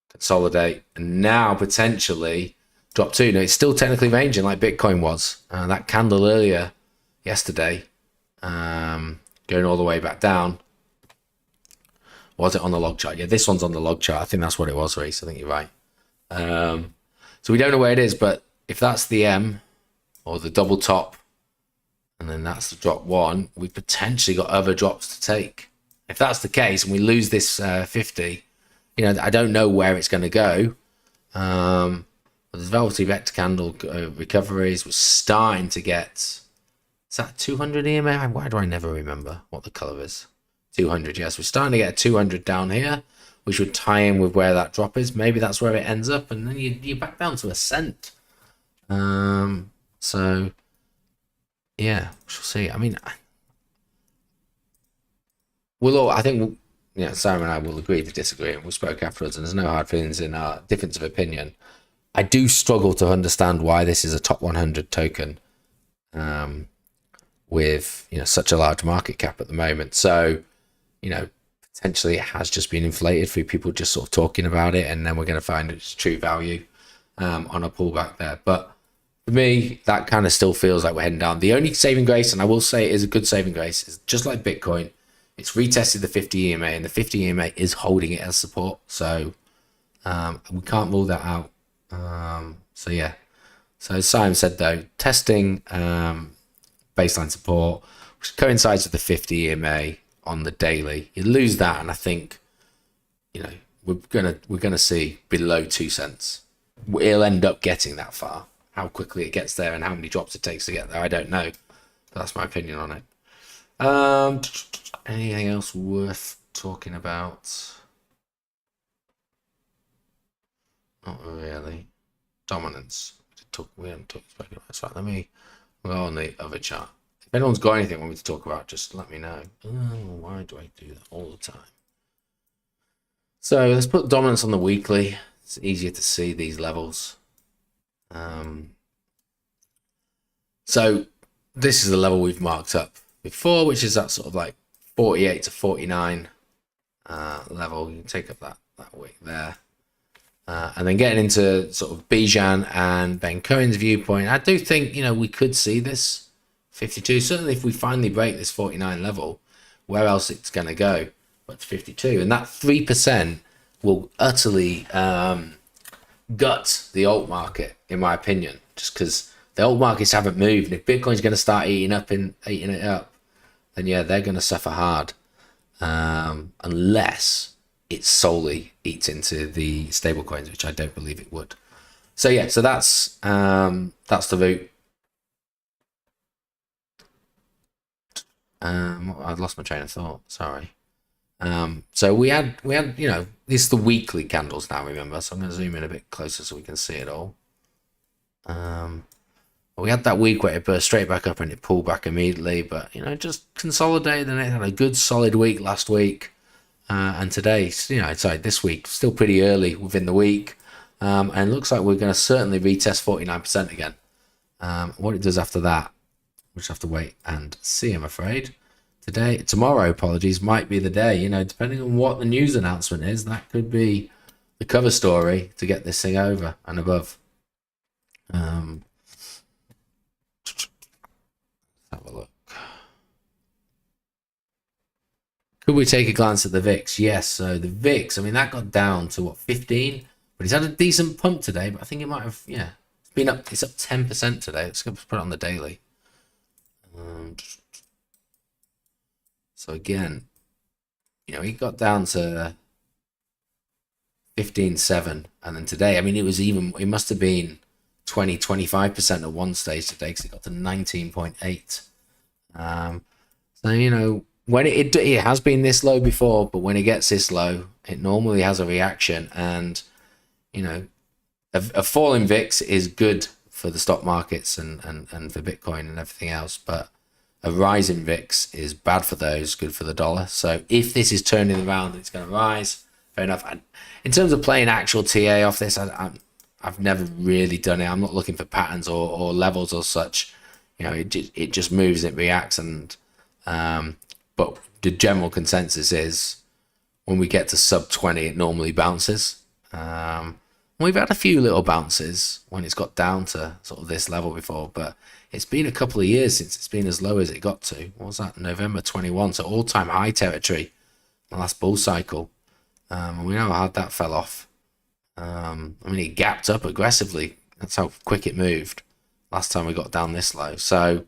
consolidate, and now potentially drop 2. Now it's still technically ranging like Bitcoin was. That candle earlier yesterday, going all the way back down. Was it on the log chart? Yeah, this one's on the log chart. I think that's what it was, Reese. I think you're right. So we don't know where it is, but if that's the M or the double top, and then that's the drop 1, we potentially got other drops to take. If that's the case, and we lose this 50, I don't know where it's going to go. The Velvety Vector candle recoveries was starting to get. Is that 200 EMA? Why do I never remember what the color is? 200, yes. We're starting to get a 200 down here, which would tie in with where that drop is. Maybe that's where it ends up, and then you're back down to a cent. So, yeah, we shall see. I mean, I think, Simon and I will agree to disagree, and we spoke afterwards, and there's no hard feelings in our difference of opinion. I do struggle to understand why this is a top 100 token with, such a large market cap at the moment. So, potentially it has just been inflated through people just sort of talking about it, and then we're going to find its true value on a pullback there. But for me, that kind of still feels like we're heading down. The only saving grace, and I will say it is a good saving grace, is just like Bitcoin, it's retested the 50 EMA, and the 50 EMA is holding it as support. So we can't rule that out. So yeah. So as Simon said though, testing baseline support, which coincides with the 50 EMA on the daily. You lose that, and I think we're gonna see below 2 cents. It'll end up getting that far. How quickly it gets there and how many drops it takes to get there, I don't know. But that's my opinion on it. Anything else worth talking about? Not really. Dominance. We haven't talked about it. That's right. Let me go on the other chart. If anyone's got anything want me to talk about, just let me know. Oh, why do I do that all the time? So let's put dominance on the weekly. It's easier to see these levels. So this is the level we've marked up before, which is that sort of like 48 to 49 level. You can take up that wick there. And then getting into sort of Bijan and Ben Cohen's viewpoint, I do think, we could see this 52. Certainly if we finally break this 49 level, where else it's going to go but to 52. And that 3% will utterly gut the alt market, in my opinion, just because the alt markets haven't moved. And if Bitcoin's going to start eating it up, then yeah, they're going to suffer hard, unless it solely eats into the stable coins, which I don't believe it would. So yeah, so that's the route. I've lost my train of thought. Sorry. So we had this is the weekly candles now. Remember, so I'm going to zoom in a bit closer so we can see it all. We had that week where it burst straight back up and it pulled back immediately, but just consolidated, and it had a good solid week last week. And today, sorry, this week, still pretty early within the week. And it looks like we're going to certainly retest 49% again. What it does after that, we'll just have to wait and see, I'm afraid. Tomorrow, apologies, might be the day. Depending on what the news announcement is, that could be the cover story to get this thing over and above. Let's have a look. Could we take a glance at the VIX? Yes. So the VIX, I mean, that got down to what, 15? But it's had a decent pump today. But I think it might have, yeah, it's been up. It's up 10% today. Let's go put it on the daily. So again, it got down to 15.7, and then today, I mean, it must have been 20-25% at one stage today, because it got to 19.8. So when it has been this low before, but when it gets this low, it normally has a reaction, and a fall in VIX is good for the stock markets and for Bitcoin and everything else, but a rise in VIX is bad for those, good for the dollar. So if this is turning around, it's going to rise. Fair enough. And in terms of playing actual TA off this, I've never really done it. I'm not looking for patterns or levels or such. It just moves, it reacts, and but the general consensus is when we get to sub 20, it normally bounces. We've had a few little bounces when it's got down to sort of this level before, but it's been a couple of years since it's been as low as it got to. What was that? November 21, so all-time high territory, the last bull cycle. And we know how hard that fell off. I mean, it gapped up aggressively. That's how quick it moved last time we got down this low. So,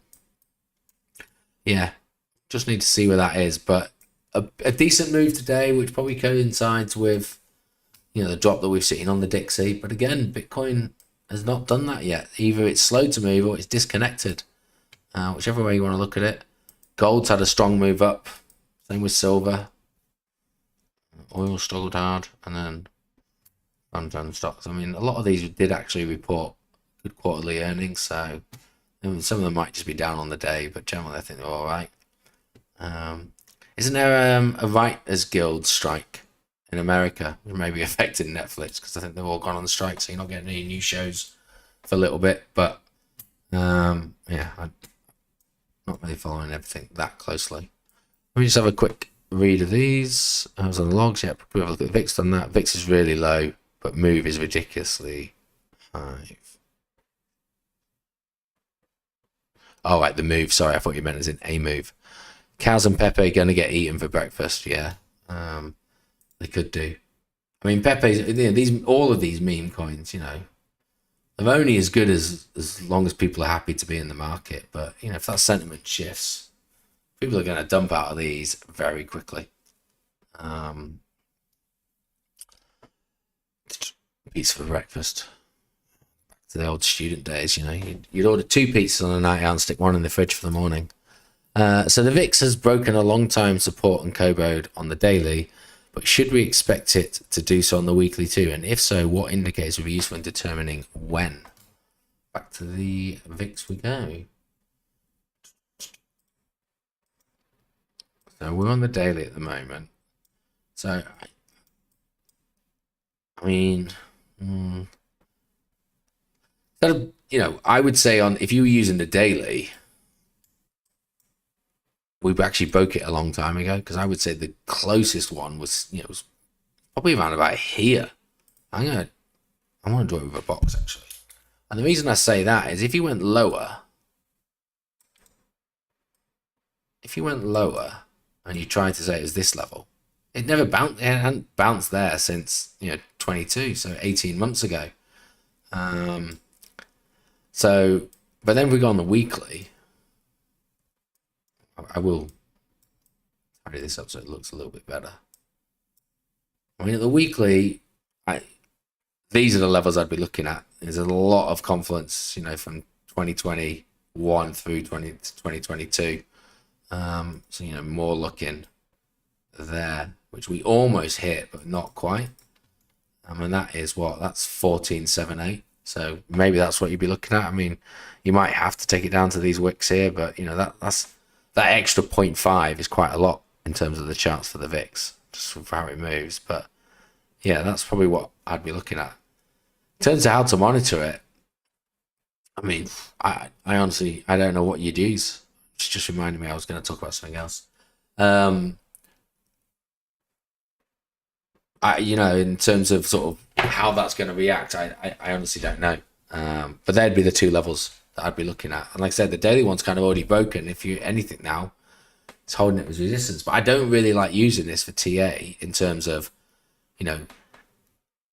yeah, just need to see where that is. But a decent move today, which probably coincides with the drop that we've seen on the Dixie. But again, Bitcoin has not done that yet. Either it's slow to move or it's disconnected, whichever way you want to look at it. Gold's had a strong move up, same with silver. Oil struggled hard, and then fund stocks. I mean, a lot of these did actually report good quarterly earnings, so some of them might just be down on the day, but generally I think they're all right. Isn't there a Writers Guild strike in America, which may be affecting Netflix, because I think they've all gone on strike, so you're not getting any new shows for a little bit. But yeah, I'm not really following everything that closely. Let me just have a quick read of these. I was on the logs. Yeah, we have a look at the VIX on that. VIX is really low, but move is ridiculously high. Oh, right, the move. Sorry, I thought you meant as in a move. Cows and Pepe going to get eaten for breakfast. Yeah. They could do. I mean, Pepe's, all of these meme coins, they're only as good as long as people are happy to be in the market. But, if that sentiment shifts, people are going to dump out of these very quickly. Pizza for breakfast. Back to the old student days, you'd order 2 pizzas on a night out and stick one in the fridge for the morning. So the VIX has broken a long time support and Cobode on the daily. But should we expect it to do so on the weekly too? And if so, what indicators will be useful in determining when? Back to the VIX we go. So we're on the daily at the moment. So, I mean, I would say if you were using the daily, we actually broke it a long time ago, because I would say the closest one was probably around about here. I want to draw it with a box actually, and the reason I say that is if you went lower, and you tried to say it was this level, it never bounced. It hadn't bounced there since 22, so 18 months ago. So, but then we go on the weekly. I will tidy this up so it looks a little bit better. I mean, at the weekly, these are the levels I'd be looking at. There's a lot of confluence, from 2021 through 2022. So, more looking there, which we almost hit, but not quite. And that is what? That's 14.78. So maybe that's what you'd be looking at. I mean, you might have to take it down to these wicks here, but, that extra 0.5 is quite a lot in terms of the charts for the VIX. just with how it moves. But yeah, that's probably what I'd be looking at. In terms of how to monitor it, I mean, I honestly, I don't know what you'd use. It's just reminded me I was going to talk about something else. In terms of sort of how that's going to react, I honestly don't know. But they'd be the two levels that I'd be looking at. And like I said, the daily one's kind of already broken. If you anything now, it's holding it as resistance. But I don't really like using this for TA in terms of,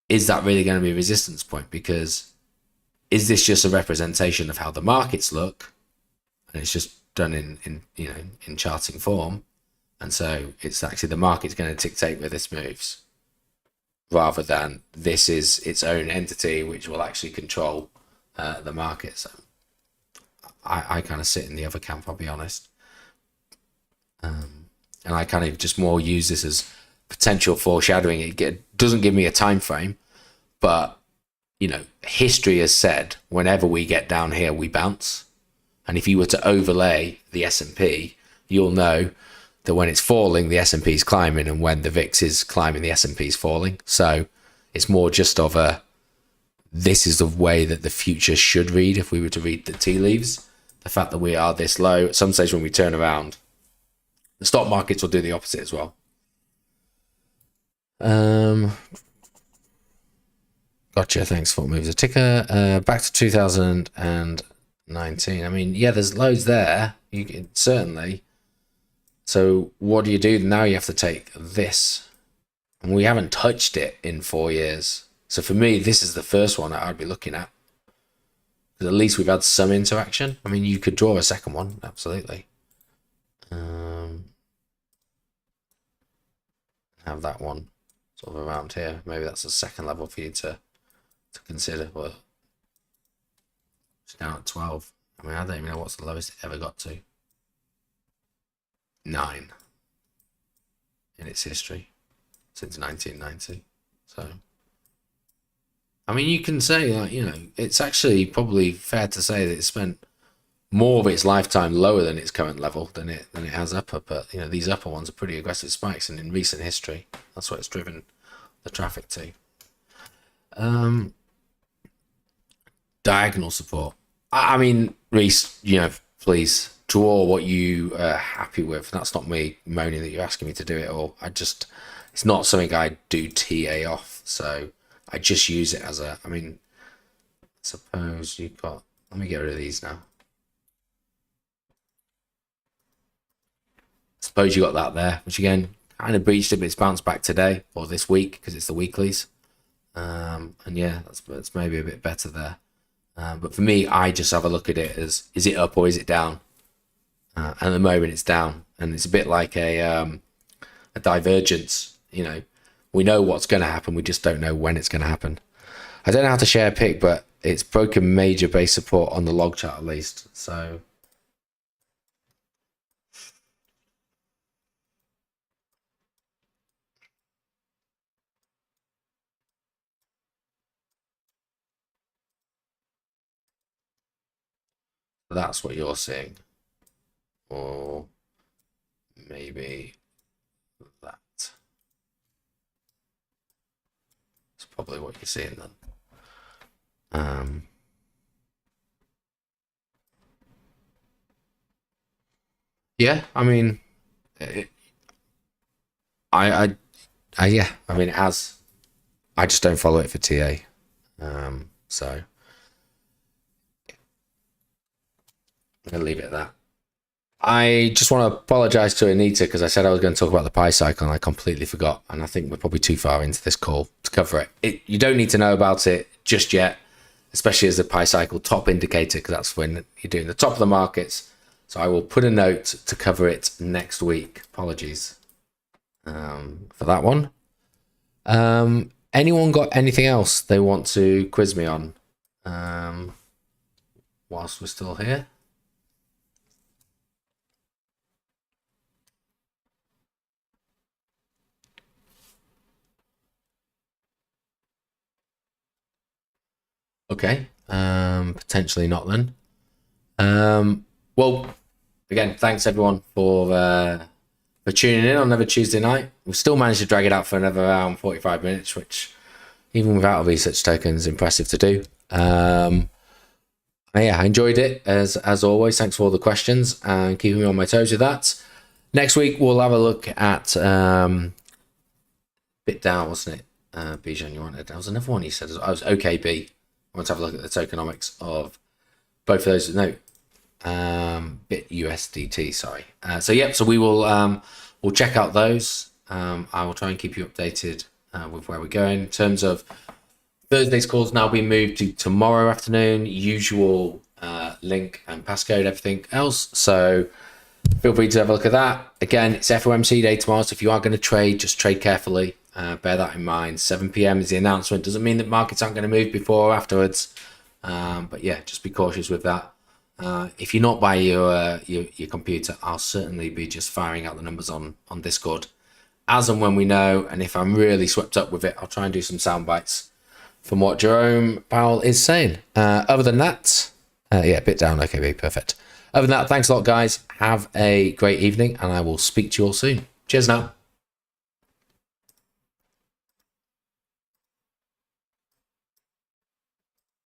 is that really going to be a resistance point? Because is this just a representation of how the markets look, and it's just done in charting form, and so it's actually the market's going to dictate where this moves, rather than this is its own entity which will actually control the market. So I kind of sit in the other camp, I'll be honest, and I kind of just more use this as potential foreshadowing. It doesn't give me a time frame, but history has said whenever we get down here, we bounce. And if you were to overlay the S&P, you'll know that when it's falling, the S&P is climbing, and when the VIX is climbing, the S&P is falling. So it's more just of this is the way that the future should read if we were to read the tea leaves. The fact that we are this low, at some stage when we turn around, the stock markets will do the opposite as well. Gotcha. Thanks for moves a ticker. Back to 2019. I mean, yeah, there's loads there. You can certainly. So what do you do now? You have to take this, and we haven't touched it in 4 years. So for me, this is the first one that I'd be looking at. Because at least we've had some interaction. I mean, you could draw a second one, absolutely. Have that one sort of around here. Maybe that's a second level for you to consider. But it's now at 12. I mean, I don't even know what's the lowest it ever got to. 9 in its history since 1990. So, I mean, you can say, like, it's actually probably fair to say that it spent more of its lifetime lower than its current level than it has upper. But these upper ones are pretty aggressive spikes, and in recent history, that's what it's driven the traffic to. Diagonal support. I mean, Reese, please draw what you are happy with. That's not me moaning that you're asking me to do it all. It's not something I do TA off. So I just use it as I suppose you've got, let me get rid of these now. Suppose you got that there, which again, kind of breached it, but it's bounced back today or this week because it's the weeklies. And yeah, that's maybe a bit better there. But for me, I just have a look at it as, is it up or is it down? And at the moment it's down, and it's a bit like a divergence. We know what's going to happen, we just don't know when it's going to happen. I don't know how to share a pic, but it's broken major base support on the log chart at least. So that's what you're seeing, or maybe that. It's probably what you're seeing then. Yeah, I mean, it has. I just don't follow it for TA. So I'm gonna leave it at that. I just want to apologize to Anita because I said I was going to talk about the pi cycle and I completely forgot. And I think we're probably too far into this call to cover it. You don't need to know about it just yet, especially as the pi cycle top indicator, because that's when you're doing the top of the markets. So I will put a note to cover it next week. Apologies for that one. Anyone got anything else they want to quiz me on whilst we're still here? Okay, potentially not then. Well, again, thanks everyone for for tuning in on another Tuesday night. We still managed to drag it out for another around 45 minutes, which even without a research token is impressive to do. Yeah, I enjoyed it as always. Thanks for all the questions and keeping me on my toes with that. Next week we'll have a look at bit down, wasn't it? Bijan, you wanted. There was another one you said. I was OKB. I want to have a look at the tokenomics of both of those. No, bit USDT. Sorry. So yeah. So we will we'll check out those. I will try and keep you updated with where we're going in terms of Thursday's calls. Now being moved to tomorrow afternoon. Usual link and passcode, everything else. So feel free to have a look at that. Again, it's FOMC day tomorrow. So if you are going to trade, just trade carefully. Bear that in mind. 7 p.m. is the announcement. Doesn't mean that markets aren't going to move before or afterwards. But yeah, just be cautious with that. If you're not by your computer, I'll certainly be just firing out the numbers on Discord as and when we know. And if I'm really swept up with it, I'll try and do some sound bites from what Jerome Powell is saying. Other than that, yeah, bit down. Okay, perfect. Other than that, thanks a lot, guys. Have a great evening, and I will speak to you all soon. Cheers now.